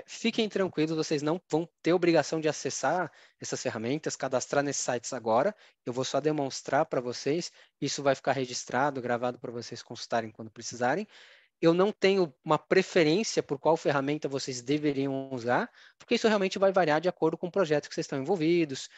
Fiquem tranquilos, vocês não vão ter obrigação de acessar essas ferramentas, cadastrar nesses sites agora. Eu vou só demonstrar para vocês. Isso vai ficar registrado, gravado para vocês consultarem quando precisarem. Eu não tenho uma preferência por qual ferramenta vocês deveriam usar, porque isso realmente vai variar de acordo com o projeto que vocês estão envolvidos,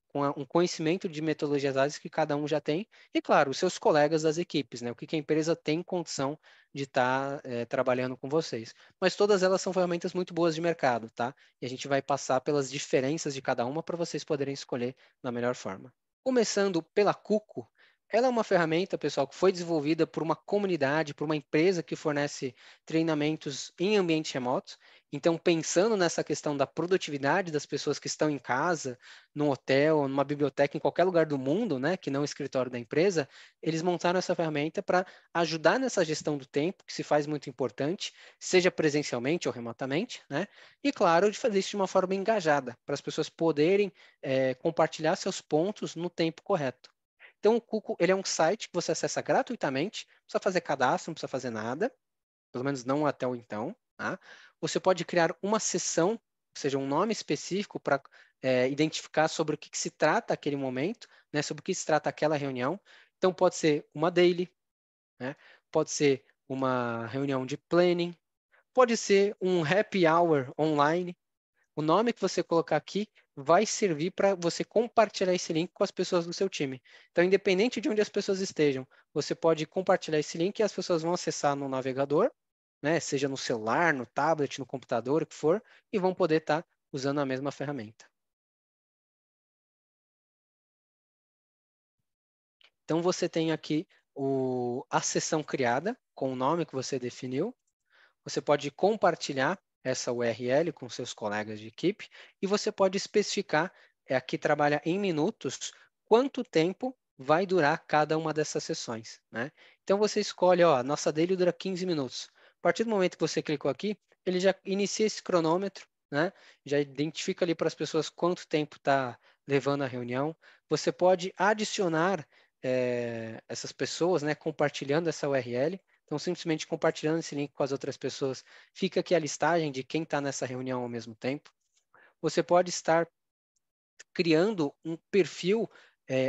com um conhecimento de metodologias ágeis que cada um já tem, e claro, os seus colegas das equipes, né? O que a empresa tem condição de estar trabalhando com vocês. Mas todas elas são ferramentas muito boas de mercado, tá? E a gente vai passar pelas diferenças de cada uma para vocês poderem escolher da melhor forma. Começando pela Cuco, ela é uma ferramenta, pessoal, que foi desenvolvida por uma comunidade, por uma empresa que fornece treinamentos em ambientes remotos. Então, pensando nessa questão da produtividade das pessoas que estão em casa, num hotel, numa biblioteca, em qualquer lugar do mundo, né, que não o escritório da empresa, eles montaram essa ferramenta para ajudar nessa gestão do tempo, que se faz muito importante, seja presencialmente ou remotamente, né? E, claro, de fazer isso de uma forma engajada, para as pessoas poderem compartilhar seus pontos no tempo correto. Então, o Cuco, ele é um site que você acessa gratuitamente, não precisa fazer cadastro, não precisa fazer nada, pelo menos não até o então, tá? Você pode criar uma sessão, ou seja, um nome específico para identificar sobre o que se trata aquele momento, né? Sobre o que se trata aquela reunião. Então, pode ser uma daily, né? Pode ser uma reunião de planning, pode ser um happy hour online. O nome que você colocar aqui vai servir para você compartilhar esse link com as pessoas do seu time. Então, independente de onde as pessoas estejam, você pode compartilhar esse link e as pessoas vão acessar no navegador, né, seja no celular, no tablet, no computador, o que for, e vão poder estar usando a mesma ferramenta. Então, você tem aqui a sessão criada com o nome que você definiu. Você pode compartilhar essa URL com seus colegas de equipe e você pode especificar, aqui trabalha em minutos, quanto tempo vai durar cada uma dessas sessões, né? Então você escolhe, ó, a nossa daily dura 15 minutos. A partir do momento que você clicou aqui, ele já inicia esse cronômetro, né? Já identifica ali para as pessoas quanto tempo está levando a reunião. Você pode adicionar essas pessoas, né, compartilhando essa URL. Então, simplesmente compartilhando esse link com as outras pessoas, fica aqui a listagem de quem está nessa reunião ao mesmo tempo. Você pode estar criando um perfil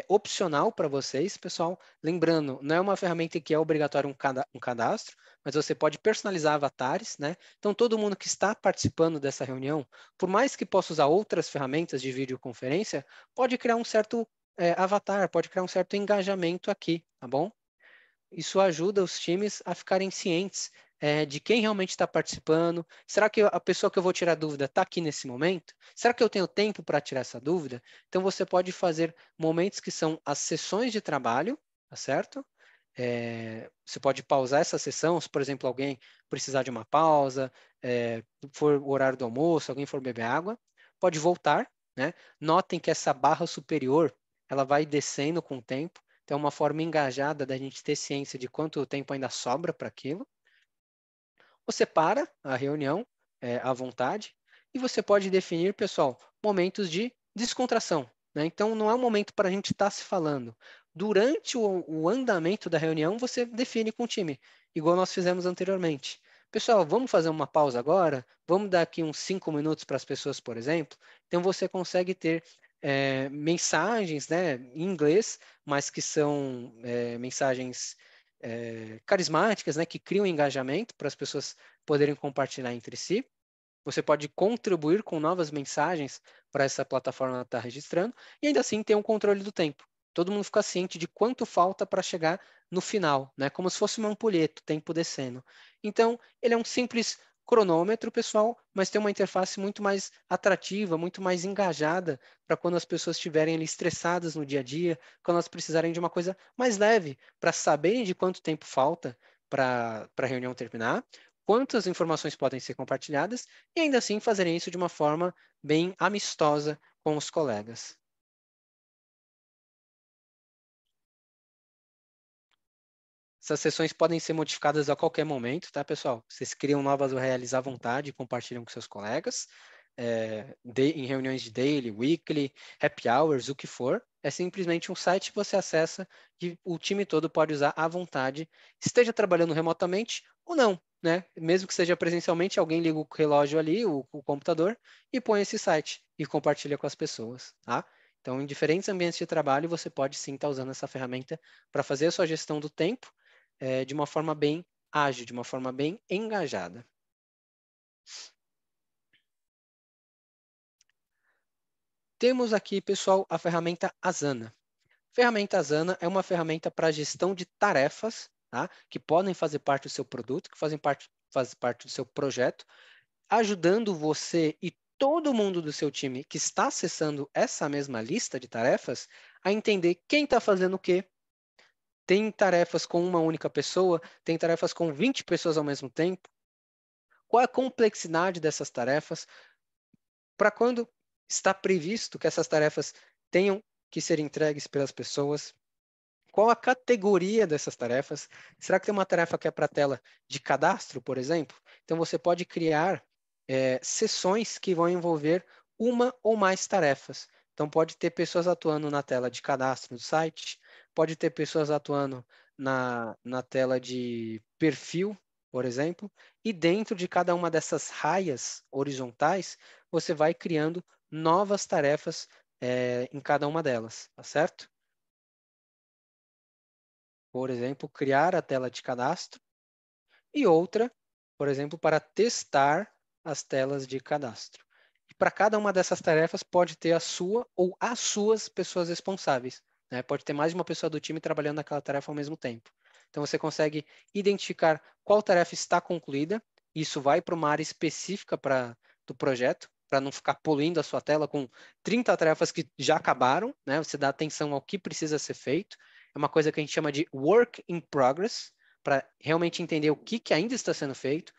opcional para vocês, pessoal. Lembrando, não é uma ferramenta que é obrigatório um cadastro, mas você pode personalizar avatares, né? Então, todo mundo que está participando dessa reunião, por mais que possa usar outras ferramentas de videoconferência, pode criar um certo avatar, pode criar um certo engajamento aqui, tá bom? Isso ajuda os times a ficarem cientes de quem realmente está participando. Será que a pessoa que eu vou tirar dúvida está aqui nesse momento? Será que eu tenho tempo para tirar essa dúvida? Então, você pode fazer momentos que são as sessões de trabalho, tá certo? Você pode pausar essa sessão, se, por exemplo, alguém precisar de uma pausa, for o horário do almoço, alguém for beber água, pode voltar, né? Notem que essa barra superior, ela vai descendo com o tempo, então é uma forma engajada da gente ter ciência de quanto tempo ainda sobra para aquilo. Você para a reunião à vontade e você pode definir, pessoal, momentos de descontração, né? Então, não é um momento para a gente estar se falando. Durante o andamento da reunião, você define com o time, igual nós fizemos anteriormente. Pessoal, vamos fazer uma pausa agora? Vamos dar aqui uns 5 minutos para as pessoas, por exemplo? Então, você consegue ter mensagens, né, em inglês, mas que são mensagens carismáticas, né, que criam engajamento para as pessoas poderem compartilhar entre si. Você pode contribuir com novas mensagens para essa plataforma estar registrando e ainda assim ter um controle do tempo. Todo mundo fica ciente de quanto falta para chegar no final, né? Como se fosse uma ampulheta, tempo descendo. Então, ele é um simples cronômetro, pessoal, mas tem uma interface muito mais atrativa, muito mais engajada para quando as pessoas estiverem ali estressadas no dia a dia, quando elas precisarem de uma coisa mais leve, para saberem de quanto tempo falta para a reunião terminar, quantas informações podem ser compartilhadas e ainda assim fazerem isso de uma forma bem amistosa com os colegas. Essas sessões podem ser modificadas a qualquer momento, tá, pessoal? Vocês criam novas URLs à vontade e compartilham com seus colegas, em reuniões de daily, weekly, happy hours, o que for. É simplesmente um site que você acessa e o time todo pode usar à vontade, esteja trabalhando remotamente ou não, né? Mesmo que seja presencialmente, alguém liga o relógio ali, o computador, e põe esse site e compartilha com as pessoas, tá? Então, em diferentes ambientes de trabalho, você pode sim estar usando essa ferramenta para fazer a sua gestão do tempo de uma forma bem ágil, de uma forma bem engajada. Temos aqui, pessoal, a ferramenta Asana. A ferramenta Asana é uma ferramenta para gestão de tarefas, tá? Que podem fazer parte do seu produto, que fazem parte do seu projeto, ajudando você e todo mundo do seu time que está acessando essa mesma lista de tarefas a entender quem está fazendo o quê. Tem tarefas com uma única pessoa, tem tarefas com 20 pessoas ao mesmo tempo. Qual é a complexidade dessas tarefas? Para quando está previsto que essas tarefas tenham que ser entregues pelas pessoas? Qual a categoria dessas tarefas? Será que tem uma tarefa que é para a tela de cadastro, por exemplo? Então, você pode criar sessões que vão envolver uma ou mais tarefas. Então, pode ter pessoas atuando na tela de cadastro do site, pode ter pessoas atuando na tela de perfil, por exemplo, e dentro de cada uma dessas raias horizontais, você vai criando novas tarefas em cada uma delas, tá certo? Por exemplo, criar a tela de cadastro e outra, por exemplo, para testar as telas de cadastro. E para cada uma dessas tarefas pode ter a sua ou as suas pessoas responsáveis, né? Pode ter mais de uma pessoa do time trabalhando naquela tarefa ao mesmo tempo. Então você consegue identificar qual tarefa está concluída, isso vai para uma área específica do projeto, para não ficar poluindo a sua tela com 30 tarefas que já acabaram, né? Você dá atenção ao que precisa ser feito. É uma coisa que a gente chama de work in progress, para realmente entender o que ainda está sendo feito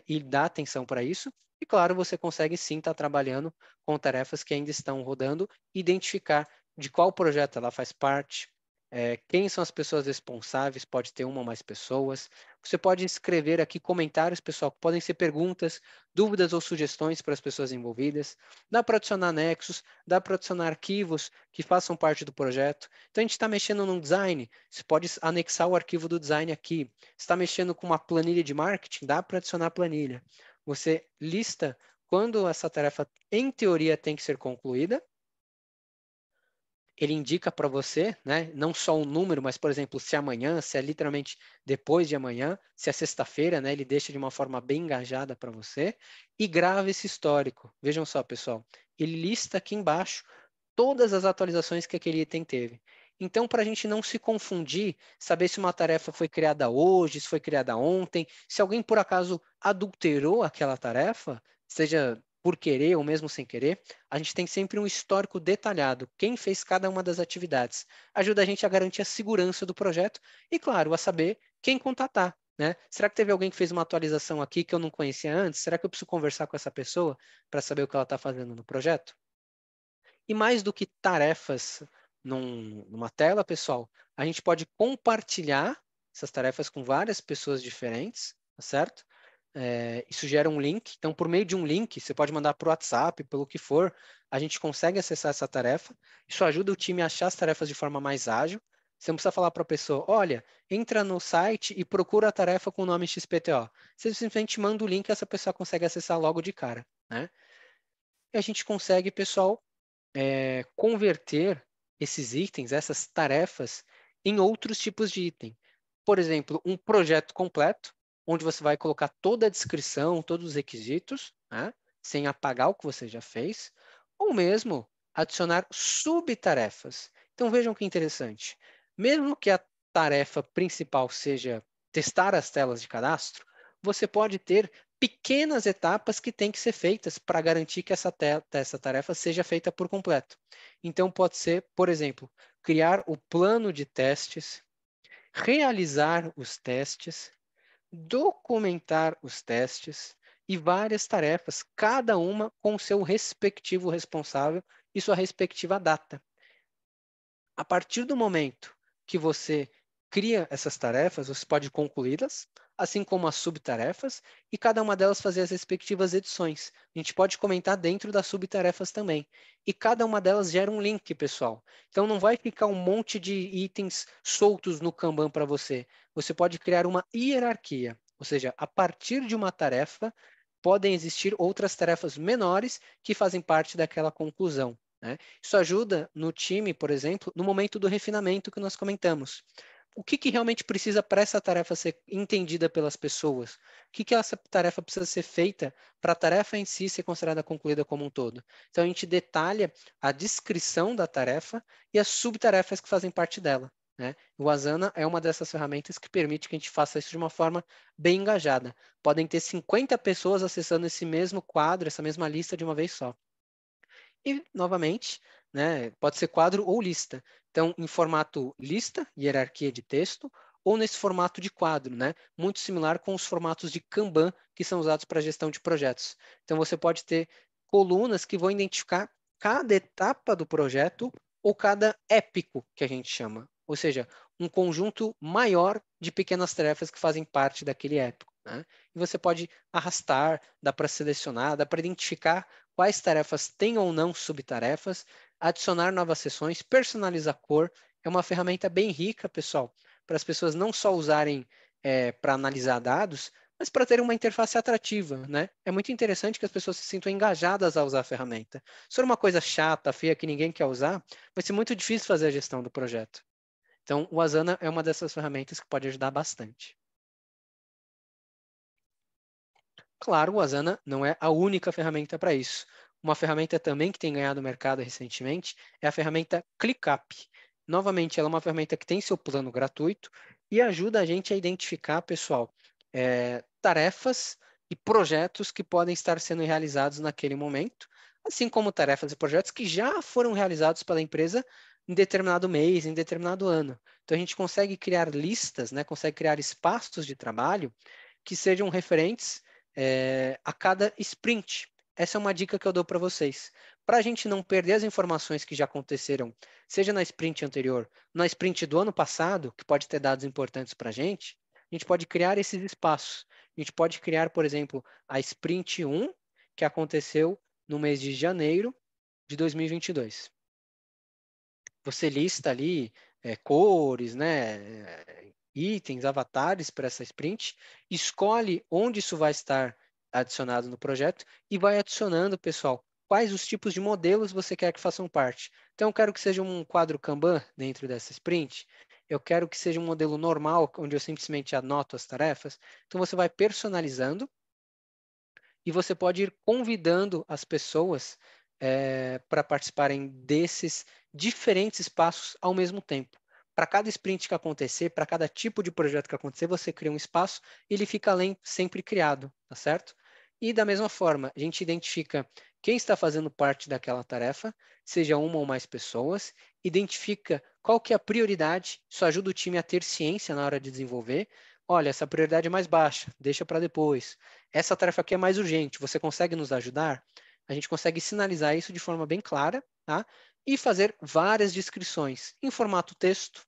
e dar atenção para isso. E, claro, você consegue sim estar trabalhando com tarefas que ainda estão rodando, identificar de qual projeto ela faz parte, quem são as pessoas responsáveis, pode ter uma ou mais pessoas. Você pode escrever aqui comentários, pessoal, que podem ser perguntas, dúvidas ou sugestões para as pessoas envolvidas. Dá para adicionar nexos, dá para adicionar arquivos que façam parte do projeto. Então, a gente está mexendo num design, você pode anexar o arquivo do design aqui. Está mexendo com uma planilha de marketing, dá para adicionar planilha. Você lista quando essa tarefa, em teoria, tem que ser concluída. Ele indica para você, né, não só um número, mas, por exemplo, se é amanhã, se é literalmente depois de amanhã, se é sexta-feira, né, ele deixa de uma forma bem engajada para você e grava esse histórico. Vejam só, pessoal, ele lista aqui embaixo todas as atualizações que aquele item teve. Então, para a gente não se confundir, saber se uma tarefa foi criada hoje, se foi criada ontem, se alguém por acaso adulterou aquela tarefa, seja por querer ou mesmo sem querer, a gente tem sempre um histórico detalhado, quem fez cada uma das atividades. Ajuda a gente a garantir a segurança do projeto e, claro, a saber quem contatar. Né? Será que teve alguém que fez uma atualização aqui que eu não conhecia antes? Será que eu preciso conversar com essa pessoa para saber o que ela está fazendo no projeto? E mais do que tarefas numa tela, pessoal, a gente pode compartilhar essas tarefas com várias pessoas diferentes, tá certo? Isso gera um link. Então, por meio de um link, você pode mandar para o WhatsApp, pelo que for, a gente consegue acessar essa tarefa. Isso ajuda o time a achar as tarefas de forma mais ágil. Você não precisa falar para a pessoa, olha, entra no site e procura a tarefa com o nome XPTO. Você simplesmente manda o link e essa pessoa consegue acessar logo de cara, né? E a gente consegue, pessoal, converter esses itens, essas tarefas, em outros tipos de item. Por exemplo, um projeto completo, onde você vai colocar toda a descrição, todos os requisitos, né, sem apagar o que você já fez, ou mesmo adicionar subtarefas. Então vejam que interessante. Mesmo que a tarefa principal seja testar as telas de cadastro, você pode ter pequenas etapas que têm que ser feitas para garantir que essa tarefa seja feita por completo. Então, pode ser, por exemplo, criar o plano de testes, realizar os testes, documentar os testes e várias tarefas, cada uma com o seu respectivo responsável e sua respectiva data. A partir do momento que você cria essas tarefas, você pode concluí-las, assim como as subtarefas, e cada uma delas fazer as respectivas edições. A gente pode comentar dentro das subtarefas também. E cada uma delas gera um link, pessoal. Então não vai ficar um monte de itens soltos no Kanban para você. Você pode criar uma hierarquia, ou seja, a partir de uma tarefa, podem existir outras tarefas menores que fazem parte daquela conclusão, né? Isso ajuda no time, por exemplo, no momento do refinamento que nós comentamos. O que realmente precisa para essa tarefa ser entendida pelas pessoas? O que essa tarefa precisa ser feita para a tarefa em si ser considerada concluída como um todo? Então, a gente detalha a descrição da tarefa e as subtarefas que fazem parte dela, né? O Asana é uma dessas ferramentas que permite que a gente faça isso de uma forma bem engajada. Podem ter 50 pessoas acessando esse mesmo quadro, essa mesma lista de uma vez só. E, novamente, né, pode ser quadro ou lista. Então, em formato lista, hierarquia de texto, ou nesse formato de quadro, né, muito similar com os formatos de Kanban que são usados para gestão de projetos. Então, você pode ter colunas que vão identificar cada etapa do projeto ou cada épico, que a gente chama. Ou seja, um conjunto maior de pequenas tarefas que fazem parte daquele épico, né? E você pode arrastar, dá para selecionar, dá para identificar quais tarefas têm ou não subtarefas, adicionar novas seções, personalizar a cor. É uma ferramenta bem rica, pessoal, para as pessoas não só usarem para analisar dados, mas para ter uma interface atrativa, né? É muito interessante que as pessoas se sintam engajadas a usar a ferramenta. Se for uma coisa chata, feia, que ninguém quer usar, vai ser muito difícil fazer a gestão do projeto. Então, o Asana é uma dessas ferramentas que pode ajudar bastante. Claro, o Asana não é a única ferramenta para isso. Uma ferramenta também que tem ganhado mercado recentemente é a ferramenta ClickUp. Novamente, ela é uma ferramenta que tem seu plano gratuito e ajuda a gente a identificar, pessoal, tarefas e projetos que podem estar sendo realizados naquele momento, assim como tarefas e projetos que já foram realizados pela empresa em determinado mês, em determinado ano. Então, a gente consegue criar listas, né, consegue criar espaços de trabalho que sejam referentes a cada sprint. Essa é uma dica que eu dou para vocês. Para a gente não perder as informações que já aconteceram, seja na sprint anterior, na sprint do ano passado, que pode ter dados importantes para a gente pode criar esses espaços. A gente pode criar, por exemplo, a sprint 1, que aconteceu no mês de janeiro de 2022. Você lista ali cores, né, itens, avatares para essa sprint, escolhe onde isso vai estar adicionado no projeto e vai adicionando, pessoal, quais os tipos de modelos você quer que façam parte. Então, eu quero que seja um quadro Kanban dentro dessa sprint, eu quero que seja um modelo normal, onde eu simplesmente anoto as tarefas. Então, você vai personalizando e você pode ir convidando as pessoas para participarem desses diferentes espaços ao mesmo tempo. Para cada sprint que acontecer, para cada tipo de projeto que acontecer, você cria um espaço e ele fica sempre criado, tá certo? E da mesma forma, a gente identifica quem está fazendo parte daquela tarefa, seja uma ou mais pessoas, identifica qual que é a prioridade, isso ajuda o time a ter ciência na hora de desenvolver. Olha, essa prioridade é mais baixa, deixa para depois. Essa tarefa aqui é mais urgente, você consegue nos ajudar? A gente consegue sinalizar isso de forma bem clara, tá? E fazer várias descrições em formato texto,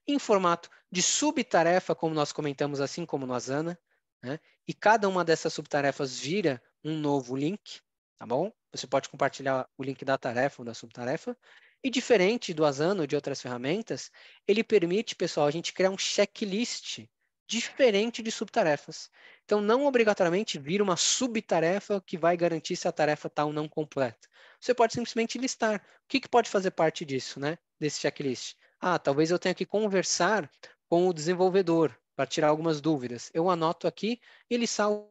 em formato de subtarefa, como nós comentamos, assim como no Asana, né? E cada uma dessas subtarefas vira um novo link, tá bom? Você pode compartilhar o link da tarefa ou da subtarefa. E diferente do Asana ou de outras ferramentas, ele permite, pessoal, a gente criar um checklist diferente de subtarefas. Então, não obrigatoriamente vira uma subtarefa que vai garantir se a tarefa está ou não completa. Você pode simplesmente listar o que pode fazer parte disso, né? Desse checklist. Ah, talvez eu tenha que conversar com o desenvolvedor para tirar algumas dúvidas. Eu anoto aqui e ele salva.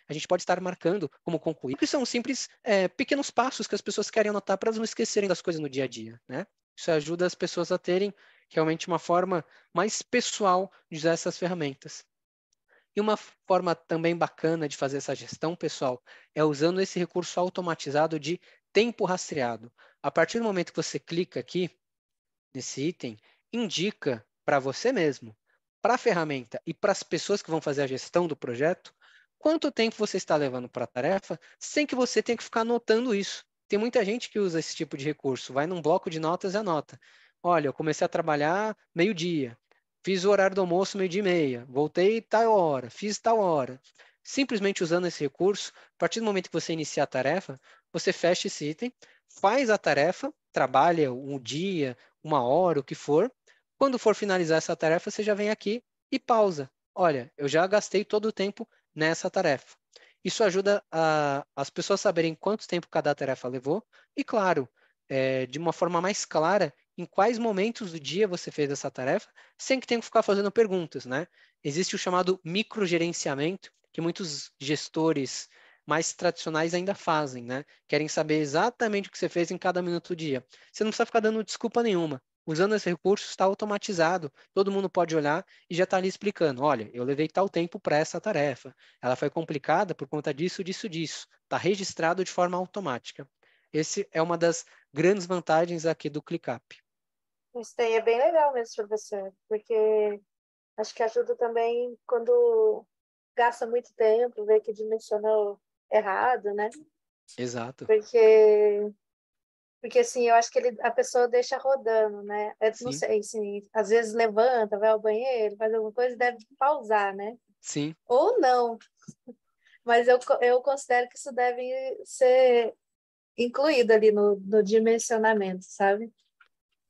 A gente pode estar marcando como concluir, que são simples pequenos passos que as pessoas querem anotar para elas não esquecerem das coisas no dia a dia, né? Isso ajuda as pessoas a terem realmente uma forma mais pessoal de usar essas ferramentas. E uma forma também bacana de fazer essa gestão, pessoal, é usando esse recurso automatizado de tempo rastreado. A partir do momento que você clica aqui, nesse item, indica para você mesmo, para a ferramenta e para as pessoas que vão fazer a gestão do projeto, quanto tempo você está levando para a tarefa, sem que você tenha que ficar anotando isso. Tem muita gente que usa esse tipo de recurso, vai num bloco de notas e anota. Olha, eu comecei a trabalhar meio-dia, fiz o horário do almoço meio-dia e meia, voltei tal hora, fiz tal hora. Simplesmente usando esse recurso, a partir do momento que você inicia a tarefa, você fecha esse item, faz a tarefa, trabalha um dia, uma hora, o que for. Quando for finalizar essa tarefa, você já vem aqui e pausa. Olha, eu já gastei todo o tempo nessa tarefa. Isso ajuda as pessoas saberem quanto tempo cada tarefa levou e, claro, de uma forma mais clara, em quais momentos do dia você fez essa tarefa, sem que tenha que ficar fazendo perguntas, né? Existe o chamado microgerenciamento, que muitos gestores mais tradicionais ainda fazem, né? Querem saber exatamente o que você fez em cada minuto do dia. Você não precisa ficar dando desculpa nenhuma. Usando esse recurso, está automatizado. Todo mundo pode olhar e já está ali explicando. Olha, eu levei tal tempo para essa tarefa. Ela foi complicada por conta disso, disso, disso. Está registrado de forma automática. Esse é uma das grandes vantagens aqui do ClickUp. Isso daí é bem legal mesmo, professor, porque acho que ajuda também quando gasta muito tempo, vê que dimensionou errado, né? Exato. Porque assim, eu acho que a pessoa deixa rodando, né? Eu não Sim, sei, assim, às vezes levanta, vai ao banheiro, faz alguma coisa, deve pausar, né? sim. Ou não, mas eu considero que isso deve ser incluído ali no dimensionamento, sabe?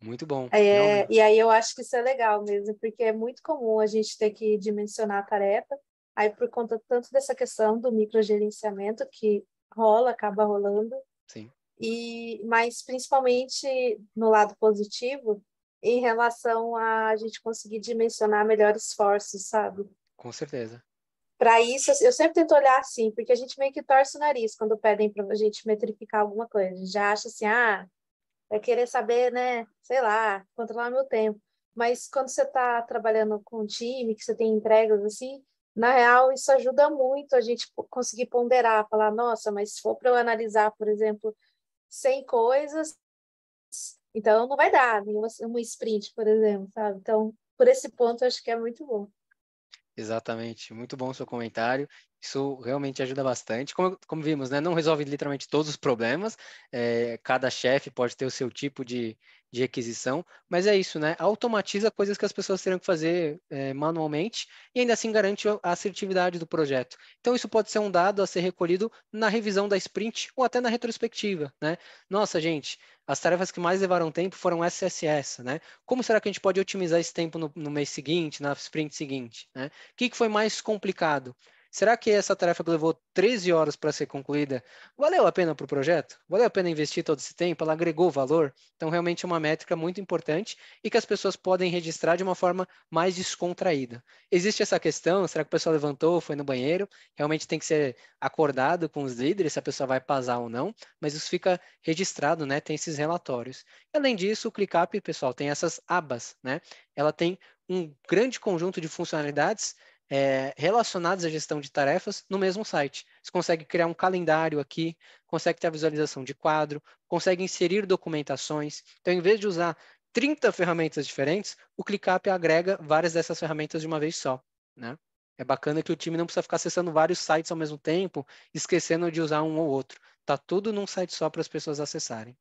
Muito bom. E Realmente. aí eu acho que isso é legal mesmo, porque é muito comum a gente ter que dimensionar a tarefa, aí por conta tanto dessa questão do microgerenciamento que rola, acaba rolando, Sim, mas principalmente no lado positivo, em relação a gente conseguir dimensionar melhor esforços, sabe? com certeza. Para isso, eu sempre tento olhar assim, porque a gente meio que torce o nariz quando pedem para a gente metrificar alguma coisa. A gente já acha assim, vai querer saber, né? Sei lá, controlar meu tempo. Mas quando você está trabalhando com um time, que você tem entregas assim, na real, isso ajuda muito a gente conseguir ponderar, falar, nossa, mas se for para eu analisar, por exemplo, 100 coisas, então não vai dar uma sprint, por exemplo, sabe? Então, por esse ponto, eu acho que é muito bom. Exatamente, muito bom o seu comentário. Isso realmente ajuda bastante. Como vimos, né, não resolve literalmente todos os problemas. Cada chefe pode ter o seu tipo de requisição, mas é isso, né? Automatiza coisas que as pessoas teriam que fazer manualmente e ainda assim garante a assertividade do projeto. Então, isso pode ser um dado a ser recolhido na revisão da sprint ou até na retrospectiva, né? Nossa, gente, as tarefas que mais levaram tempo foram SSS, né? Como será que a gente pode otimizar esse tempo no mês seguinte, na sprint seguinte, né? O que foi mais complicado? Será que essa tarefa que levou 13 horas para ser concluída valeu a pena para o projeto? Valeu a pena investir todo esse tempo? Ela agregou valor? Então, realmente é uma métrica muito importante e que as pessoas podem registrar de uma forma mais descontraída. Existe essa questão, será que o pessoal levantou, foi no banheiro? Realmente tem que ser acordado com os líderes se a pessoa vai pasar ou não, mas isso fica registrado, né? Tem esses relatórios. Além disso, o ClickUp, pessoal, tem essas abas, né? Ela tem um grande conjunto de funcionalidades relacionadas à gestão de tarefas no mesmo site. Você consegue criar um calendário aqui, consegue ter a visualização de quadro, consegue inserir documentações. Então, em vez de usar 30 ferramentas diferentes, o ClickUp agrega várias dessas ferramentas de uma vez só, né? É bacana que o time não precisa ficar acessando vários sites ao mesmo tempo, esquecendo de usar um ou outro. Tá tudo num site só para as pessoas acessarem.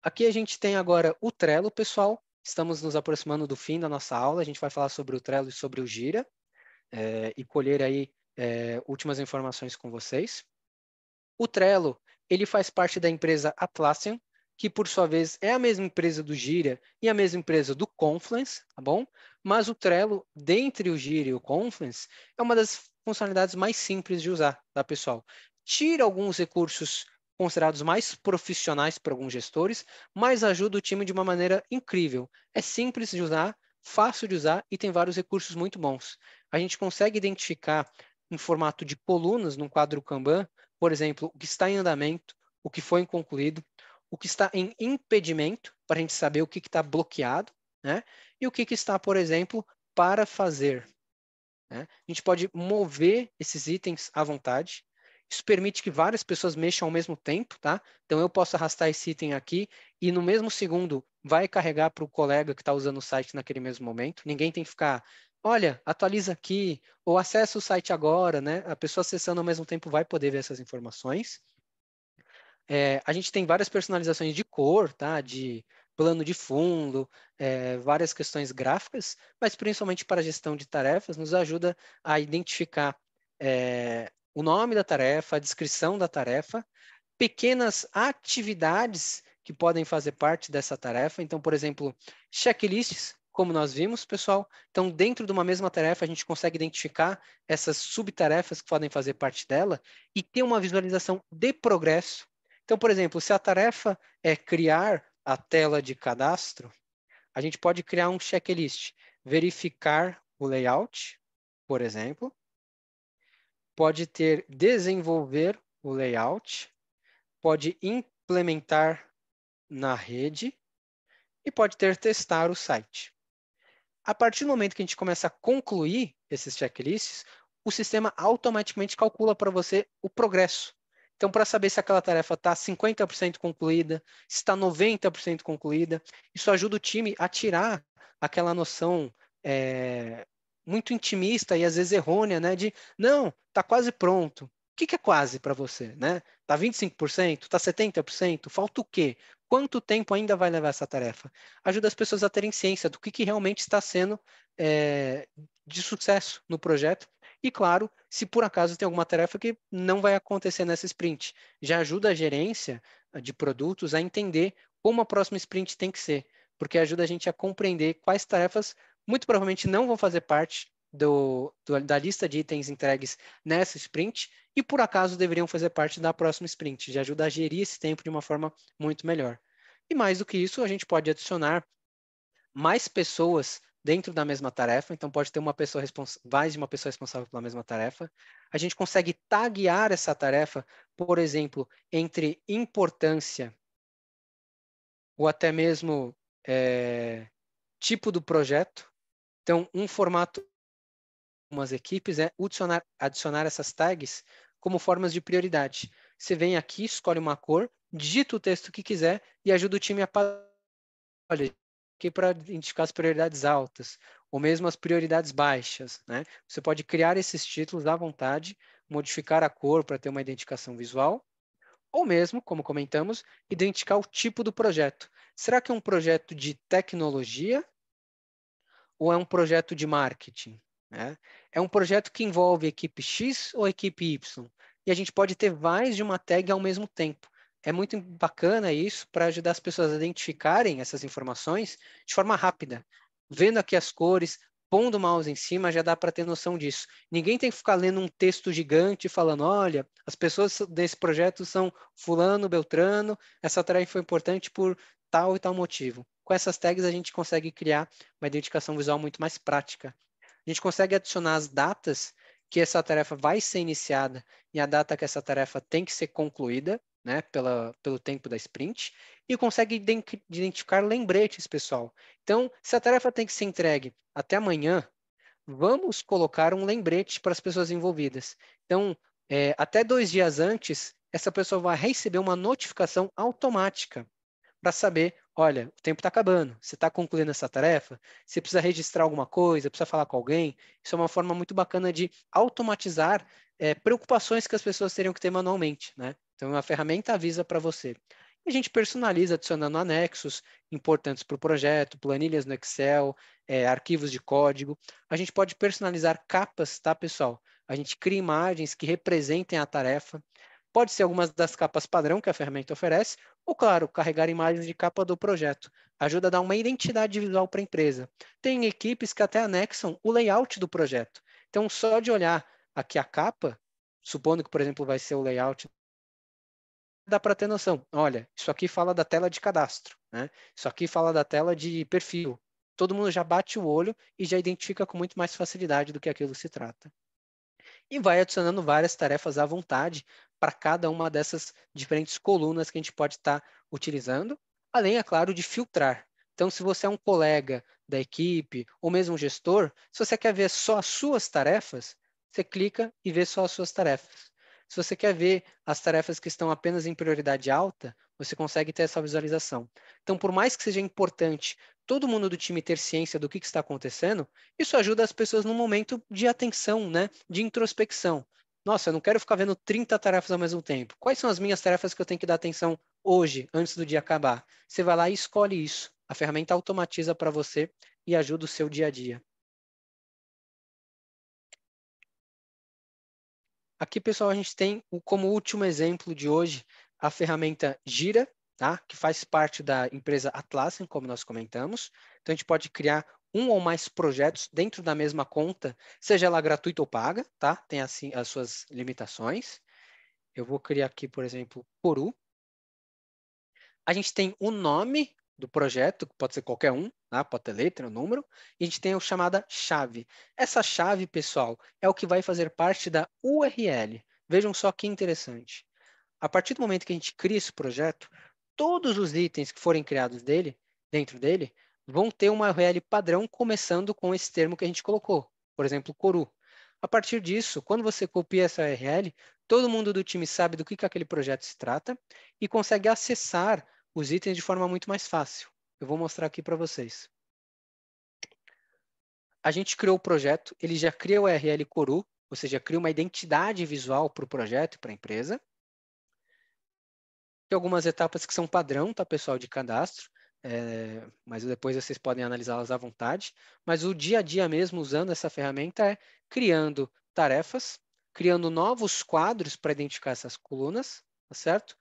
Aqui a gente tem agora o Trello, pessoal. Estamos nos aproximando do fim da nossa aula. A gente vai falar sobre o Trello e sobre o Gira e colher aí últimas informações com vocês. O Trello, ele faz parte da empresa Atlassian, que por sua vez é a mesma empresa do Gira e a mesma empresa do Confluence, tá bom? Mas o Trello, dentre o Gira e o Confluence, é uma das funcionalidades mais simples de usar, tá, pessoal? Tira alguns recursos considerados mais profissionais para alguns gestores, mas ajuda o time de uma maneira incrível. É simples de usar, fácil de usar e tem vários recursos muito bons. A gente consegue identificar em formato de colunas num quadro Kanban, por exemplo, o que está em andamento, o que foi concluído, o que está em impedimento, para a gente saber o que está bloqueado, né? E o que está, por exemplo, para fazer. Né? A gente pode mover esses itens à vontade Isso permite que várias pessoas mexam ao mesmo tempo, tá? Então, eu posso arrastar esse item aqui e no mesmo segundo vai carregar para o colega que está usando o site naquele mesmo momento. Ninguém tem que ficar, olha, atualiza aqui, ou acessa o site agora, né? A pessoa acessando ao mesmo tempo vai poder ver essas informações. A gente tem várias personalizações de cor, tá? De plano de fundo, várias questões gráficas, mas principalmente para a gestão de tarefas, nos ajuda a identificar o nome da tarefa, a descrição da tarefa, pequenas atividades que podem fazer parte dessa tarefa. Então, por exemplo, checklists, como nós vimos, pessoal. Então, dentro de uma mesma tarefa, a gente consegue identificar essas subtarefas que podem fazer parte dela e ter uma visualização de progresso. Então, por exemplo, se a tarefa é criar a tela de cadastro, a gente pode criar um checklist, verificar o layout, por exemplo, pode ter desenvolver o layout, pode implementar na rede e pode ter testar o site. A partir do momento que a gente começa a concluir esses checklists, o sistema automaticamente calcula para você o progresso. Então, para saber se aquela tarefa está 50% concluída, se está 90% concluída, isso ajuda o time a tirar aquela noção muito intimista e às vezes errônea, né? De, não, está quase pronto. O que é quase para você, né? Está 25%? Está 70%? Falta o quê? Quanto tempo ainda vai levar essa tarefa? Ajuda as pessoas a terem ciência do que realmente está sendo de sucesso no projeto. E, claro, se por acaso tem alguma tarefa que não vai acontecer nessa sprint, já ajuda a gerência de produtos a entender como a próxima sprint tem que ser, porque ajuda a gente a compreender quais tarefas muito provavelmente não vão fazer parte da lista de itens entregues nessa sprint e por acaso deveriam fazer parte da próxima sprint. Já ajuda a gerir esse tempo de uma forma muito melhor. E mais do que isso, a gente pode adicionar mais pessoas dentro da mesma tarefa, então pode ter mais de uma pessoa responsável pela mesma tarefa. A gente consegue taguear essa tarefa, por exemplo, entre importância ou até mesmo tipo do projeto. Então, um formato umas equipes é adicionar essas tags como formas de prioridade. Você vem aqui, escolhe uma cor, digita o texto que quiser e ajuda o time a olha, aqui para identificar as prioridades altas, ou mesmo as prioridades baixas, né? Você pode criar esses títulos à vontade, modificar a cor para ter uma identificação visual, ou mesmo, como comentamos, identificar o tipo do projeto. Será que é um projeto de tecnologia ou é um projeto de marketing? Né? É um projeto que envolve equipe X ou equipe Y? E a gente pode ter mais de uma tag ao mesmo tempo. É muito bacana isso para ajudar as pessoas a identificarem essas informações de forma rápida. Vendo aqui as cores, pondo o mouse em cima, já dá para ter noção disso. Ninguém tem que ficar lendo um texto gigante falando, olha, as pessoas desse projeto são fulano, beltrano, essa tarefa foi importante por tal e tal motivo. Com essas tags a gente consegue criar uma identificação visual muito mais prática. A gente consegue adicionar as datas que essa tarefa vai ser iniciada e a data que essa tarefa tem que ser concluída, né, pelo tempo da sprint, e consegue identificar lembretes, pessoal. Então, se a tarefa tem que ser entregue até amanhã, vamos colocar um lembrete para as pessoas envolvidas. Então, até 2 dias antes, essa pessoa vai receber uma notificação automática para saber, olha, o tempo está acabando, você está concluindo essa tarefa, você precisa registrar alguma coisa, precisa falar com alguém. Isso é uma forma muito bacana de automatizar preocupações que as pessoas teriam que ter manualmente, né? Então, a ferramenta avisa para você. E a gente personaliza adicionando anexos importantes para o projeto, planilhas no Excel, arquivos de código. A gente pode personalizar capas, tá, pessoal? A gente cria imagens que representem a tarefa. Pode ser algumas das capas padrão que a ferramenta oferece, ou, claro, carregar imagens de capa do projeto. Ajuda a dar uma identidade visual para a empresa. Tem equipes que até anexam o layout do projeto. Então, só de olhar aqui a capa, supondo que, por exemplo, vai ser o layout, dá para ter noção. Olha, isso aqui fala da tela de cadastro, né? Isso aqui fala da tela de perfil. Todo mundo já bate o olho e já identifica com muito mais facilidade do que aquilo se trata. E vai adicionando várias tarefas à vontade para cada uma dessas diferentes colunas que a gente pode estar utilizando, além, é claro, de filtrar. Então, se você é um colega da equipe ou mesmo um gestor, se você quer ver só as suas tarefas, você clica e vê só as suas tarefas. Se você quer ver as tarefas que estão apenas em prioridade alta, você consegue ter essa visualização. Então, por mais que seja importante todo mundo do time ter ciência do que está acontecendo, isso ajuda as pessoas num momento de atenção, né? De introspecção. Nossa, eu não quero ficar vendo 30 tarefas ao mesmo tempo. Quais são as minhas tarefas que eu tenho que dar atenção hoje, antes do dia acabar? Você vai lá e escolhe isso. A ferramenta automatiza para você e ajuda o seu dia a dia. Aqui, pessoal, a gente tem como último exemplo de hoje a ferramenta Gira, tá? Que faz parte da empresa Atlassian, como nós comentamos. Então, a gente pode criar um ou mais projetos dentro da mesma conta, seja ela gratuita ou paga, tá? Tem assim as suas limitações. Eu vou criar aqui, por exemplo, Koru. A gente tem o nome do projeto, que pode ser qualquer um, tá? Pode ter letra, o número, e a gente tem a chamada chave. Essa chave, pessoal, é o que vai fazer parte da URL. Vejam só que interessante. A partir do momento que a gente cria esse projeto, todos os itens que forem criados dentro dele, vão ter uma URL padrão começando com esse termo que a gente colocou, por exemplo, Koru. A partir disso, quando você copia essa URL, todo mundo do time sabe do que aquele projeto se trata e consegue acessar os itens de forma muito mais fácil. Eu vou mostrar aqui para vocês. A gente criou o projeto, ele já cria o URL Koru, ou seja, cria uma identidade visual para o projeto e para a empresa. Tem algumas etapas que são padrão, tá, pessoal, de cadastro, mas depois vocês podem analisá-las à vontade. Mas o dia a dia mesmo, usando essa ferramenta, é criando tarefas, criando novos quadros para identificar essas colunas, tá certo?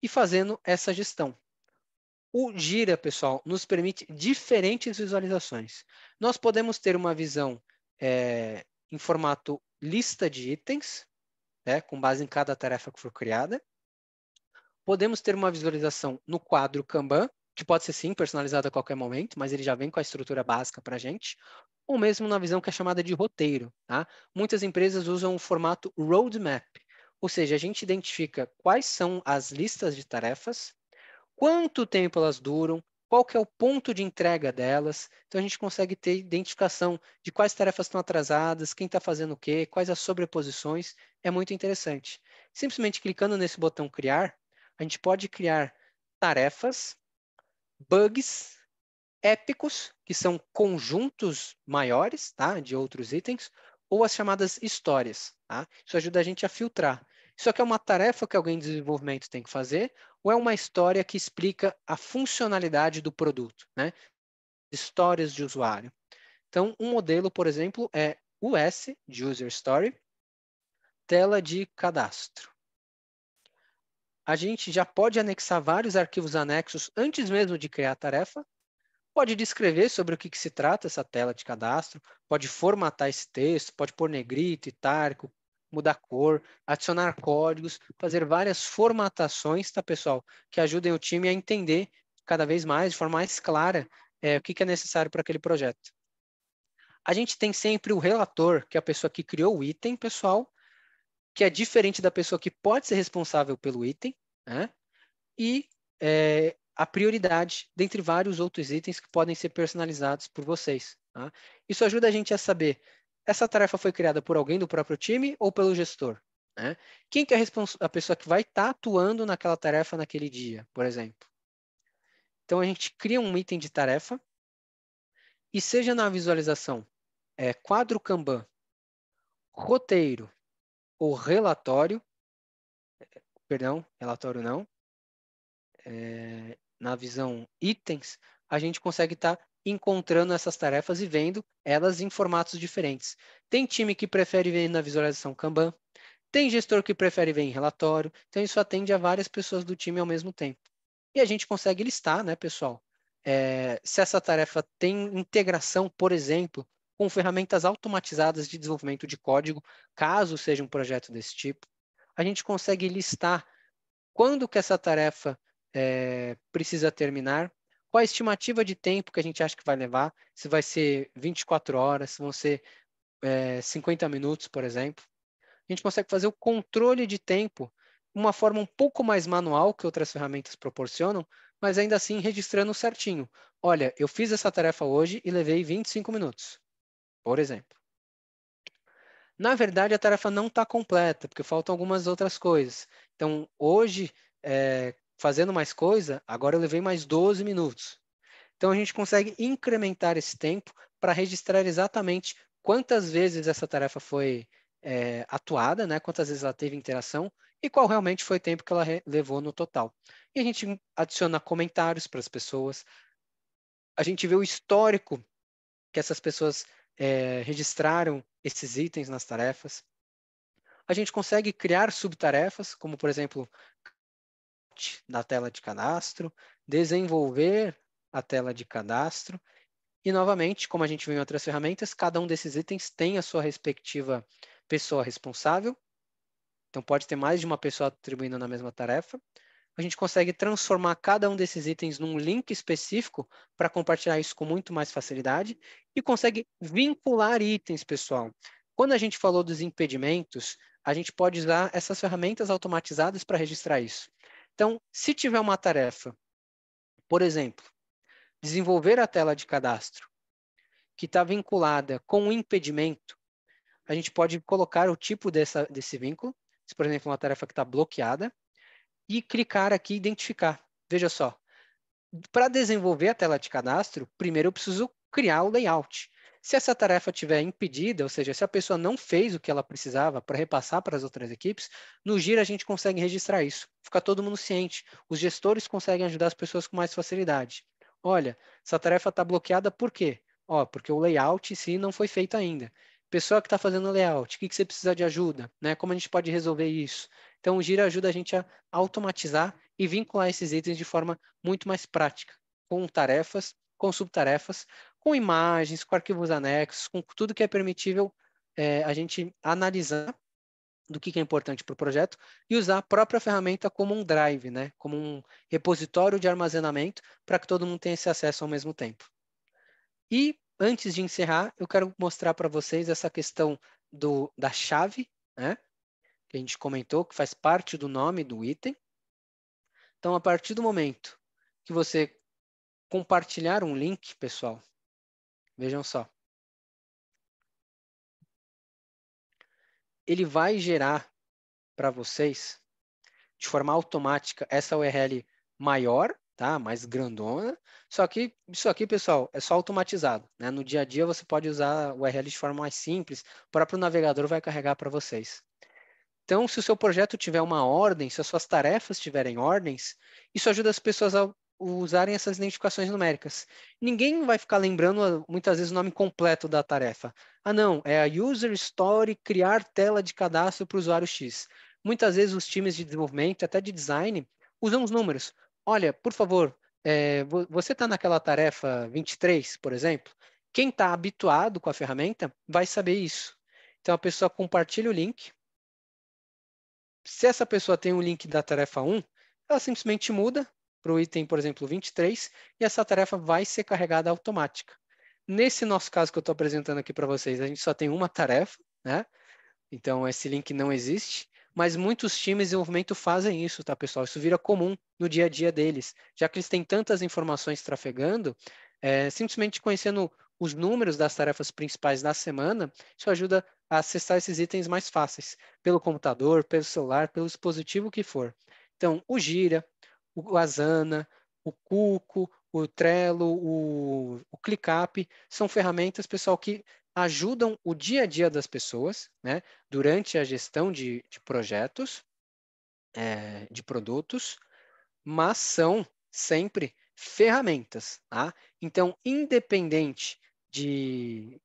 E fazendo essa gestão. O Gira, pessoal, nos permite diferentes visualizações. Nós podemos ter uma visão em formato lista de itens, né, com base em cada tarefa que for criada. Podemos ter uma visualização no quadro Kanban, que pode ser sim personalizado a qualquer momento, mas ele já vem com a estrutura básica para a gente, ou mesmo na visão que é chamada de roteiro. Tá? Muitas empresas usam o formato roadmap, ou seja, a gente identifica quais são as listas de tarefas, quanto tempo elas duram, qual que é o ponto de entrega delas. Então, a gente consegue ter identificação de quais tarefas estão atrasadas, quem está fazendo o quê, quais as sobreposições. É muito interessante. Simplesmente clicando nesse botão criar, a gente pode criar tarefas, bugs, épicos, que são conjuntos maiores, tá, de outros itens, ou as chamadas histórias. Tá? Isso ajuda a gente a filtrar. Isso aqui é uma tarefa que alguém de desenvolvimento tem que fazer, ou é uma história que explica a funcionalidade do produto, né? Histórias de usuário. Então, um modelo, por exemplo, é US, de User Story, tela de cadastro. A gente já pode anexar vários arquivos anexos antes mesmo de criar a tarefa, pode descrever sobre o que se trata essa tela de cadastro, pode formatar esse texto, pode pôr negrito, itálico, mudar cor, adicionar códigos, fazer várias formatações, tá, pessoal? Que ajudem o time a entender cada vez mais, de forma mais clara, o que é necessário para aquele projeto. A gente tem sempre o relator, que é a pessoa que criou o item, pessoal, que é diferente da pessoa que pode ser responsável pelo item, né? E a prioridade dentre vários outros itens que podem ser personalizados por vocês. Tá? Isso ajuda a gente a saber, essa tarefa foi criada por alguém do próprio time ou pelo gestor? Né? Quem que é a pessoa que vai estar atuando naquela tarefa naquele dia, por exemplo? Então, a gente cria um item de tarefa e seja na visualização quadro Kanban, roteiro ou relatório, perdão, relatório não, na visão itens, a gente consegue estar encontrando essas tarefas e vendo elas em formatos diferentes. Tem time que prefere ver na visualização Kanban, tem gestor que prefere ver em relatório, então isso atende a várias pessoas do time ao mesmo tempo. E a gente consegue listar, né, pessoal, se essa tarefa tem integração, por exemplo, com ferramentas automatizadas de desenvolvimento de código, caso seja um projeto desse tipo. A gente consegue listar quando que essa tarefa precisa terminar, qual a estimativa de tempo que a gente acha que vai levar, se vai ser 24 horas, se vão ser 50 minutos, por exemplo. A gente consegue fazer o controle de tempo de uma forma um pouco mais manual que outras ferramentas proporcionam, mas ainda assim registrando certinho. Olha, eu fiz essa tarefa hoje e levei 25 minutos, por exemplo. Na verdade, a tarefa não está completa, porque faltam algumas outras coisas. Então, hoje, fazendo mais coisa, agora eu levei mais 12 minutos. Então, a gente consegue incrementar esse tempo para registrar exatamente quantas vezes essa tarefa foi atuada, né? Quantas vezes ela teve interação e qual realmente foi o tempo que ela levou no total. E a gente adiciona comentários para as pessoas, a gente vê o histórico que essas pessoas registraram esses itens nas tarefas. A gente consegue criar subtarefas, como, por exemplo, na tela de cadastro, desenvolver a tela de cadastro. E, novamente, como a gente viu em outras ferramentas, cada um desses itens tem a sua respectiva pessoa responsável. Então, pode ter mais de uma pessoa atribuindo na mesma tarefa. A gente consegue transformar cada um desses itens num link específico para compartilhar isso com muito mais facilidade e consegue vincular itens, pessoal. Quando a gente falou dos impedimentos, a gente pode usar essas ferramentas automatizadas para registrar isso. Então, se tiver uma tarefa, por exemplo, desenvolver a tela de cadastro, que está vinculada com um impedimento, a gente pode colocar o tipo desse vínculo, se, por exemplo, uma tarefa que está bloqueada, e clicar aqui e identificar. Veja só, para desenvolver a tela de cadastro, primeiro eu preciso criar o layout. Se essa tarefa estiver impedida, ou seja, se a pessoa não fez o que ela precisava para repassar para as outras equipes, no Gira a gente consegue registrar isso. Fica todo mundo ciente. Os gestores conseguem ajudar as pessoas com mais facilidade. Olha, essa tarefa está bloqueada por quê? Porque o layout em si não foi feito ainda. Pessoa que está fazendo o layout, o que você precisa de ajuda? Né? Como a gente pode resolver isso? Então, o Gira ajuda a gente a automatizar e vincular esses itens de forma muito mais prática, com tarefas, com subtarefas, com imagens, com arquivos anexos, com tudo que é permitível a gente analisar do que é importante para o projeto e usar a própria ferramenta como um drive, né? Como um repositório de armazenamento para que todo mundo tenha esse acesso ao mesmo tempo. E, antes de encerrar, eu quero mostrar para vocês essa questão da chave, né? Que a gente comentou, que faz parte do nome do item. Então, a partir do momento que você compartilhar um link, pessoal, vejam só, ele vai gerar para vocês, de forma automática, essa URL maior, tá? Mais grandona, só que isso aqui, pessoal, é só automatizado, né? No dia a dia você pode usar o URL de forma mais simples, o próprio navegador vai carregar para vocês. Então, se o seu projeto tiver uma ordem, se as suas tarefas tiverem ordens, isso ajuda as pessoas a usarem essas identificações numéricas. Ninguém vai ficar lembrando, muitas vezes, o nome completo da tarefa. Ah, não, é a User Story criar tela de cadastro para o usuário X. Muitas vezes os times de desenvolvimento, até de design, usam os números. Olha, por favor, você está naquela tarefa 23, por exemplo? Quem está habituado com a ferramenta vai saber isso. Então, a pessoa compartilha o link. Se essa pessoa tem um link da tarefa 1, ela simplesmente muda para o item, por exemplo, 23, e essa tarefa vai ser carregada automática. Nesse nosso caso que eu estou apresentando aqui para vocês, a gente só tem uma tarefa, né? Então, esse link não existe, mas muitos times de desenvolvimento fazem isso, tá, pessoal? Isso vira comum no dia a dia deles, já que eles têm tantas informações trafegando, simplesmente conhecendo os números das tarefas principais da semana, isso ajuda a acessar esses itens mais fáceis, pelo computador, pelo celular, pelo dispositivo que for. Então, o Gira, o Asana, o Cuco, o Trello, o ClickUp, são ferramentas, pessoal, que ajudam o dia a dia das pessoas, né, durante a gestão de projetos, de produtos, mas são sempre ferramentas, tá? Então, independente de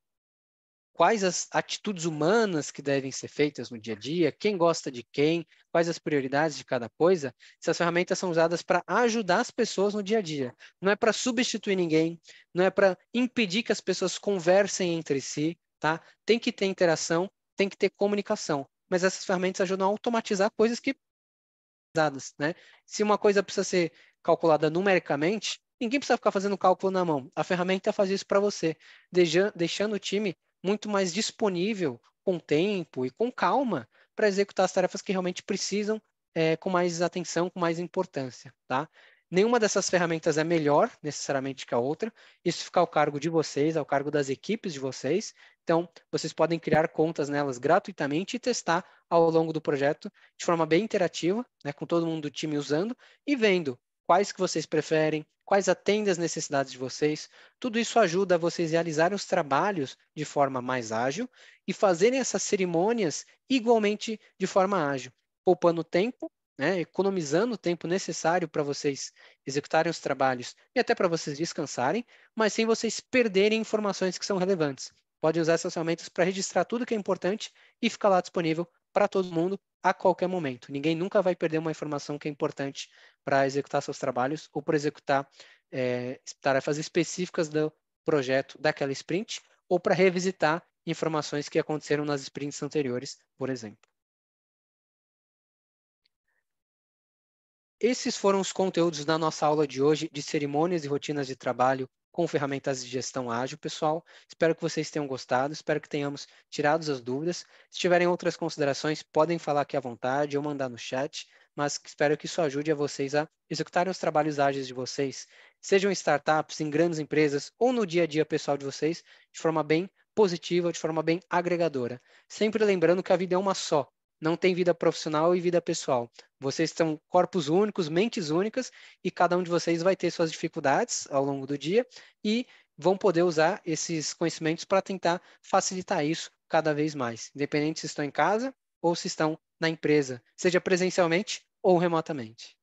quais as atitudes humanas que devem ser feitas no dia a dia, quem gosta de quem, quais as prioridades de cada coisa, essas ferramentas são usadas para ajudar as pessoas no dia a dia. Não é para substituir ninguém, não é para impedir que as pessoas conversem entre si, tá? Tem que ter interação, tem que ter comunicação, mas essas ferramentas ajudam a automatizar coisas que dadas, né? Se uma coisa precisa ser calculada numericamente, ninguém precisa ficar fazendo cálculo na mão. A ferramenta faz isso para você, deixando o time muito mais disponível, com tempo e com calma, para executar as tarefas que realmente precisam, com mais atenção, com mais importância, tá? Nenhuma dessas ferramentas é melhor necessariamente que a outra. Isso fica ao cargo de vocês, ao cargo das equipes de vocês, Então, vocês podem criar contas nelas gratuitamente e testar ao longo do projeto de forma bem interativa, né, com todo mundo do time usando e vendo quais que vocês preferem, quais atendem às necessidades de vocês. Tudo isso ajuda a vocês realizarem os trabalhos de forma mais ágil e fazerem essas cerimônias igualmente de forma ágil, poupando tempo, né, economizando o tempo necessário para vocês executarem os trabalhos e até para vocês descansarem, mas sem vocês perderem informações que são relevantes. Pode usar essas ferramentas para registrar tudo que é importante e ficar lá disponível para todo mundo a qualquer momento. Ninguém nunca vai perder uma informação que é importante para executar seus trabalhos ou para executar tarefas específicas do projeto daquela sprint ou para revisitar informações que aconteceram nas sprints anteriores, por exemplo. Esses foram os conteúdos da nossa aula de hoje de cerimônias e rotinas de trabalho com ferramentas de gestão ágil, pessoal. Espero que vocês tenham gostado, espero que tenhamos tirado as dúvidas. Se tiverem outras considerações, podem falar aqui à vontade ou mandar no chat, mas espero que isso ajude a vocês a executarem os trabalhos ágeis de vocês, sejam em startups, em grandes empresas ou no dia a dia pessoal de vocês, de forma bem positiva, de forma bem agregadora. Sempre lembrando que a vida é uma só, não tem vida profissional e vida pessoal. Vocês são corpos únicos, mentes únicas, e cada um de vocês vai ter suas dificuldades ao longo do dia e vão poder usar esses conhecimentos para tentar facilitar isso cada vez mais, independente se estão em casa ou se estão na empresa, seja presencialmente ou remotamente.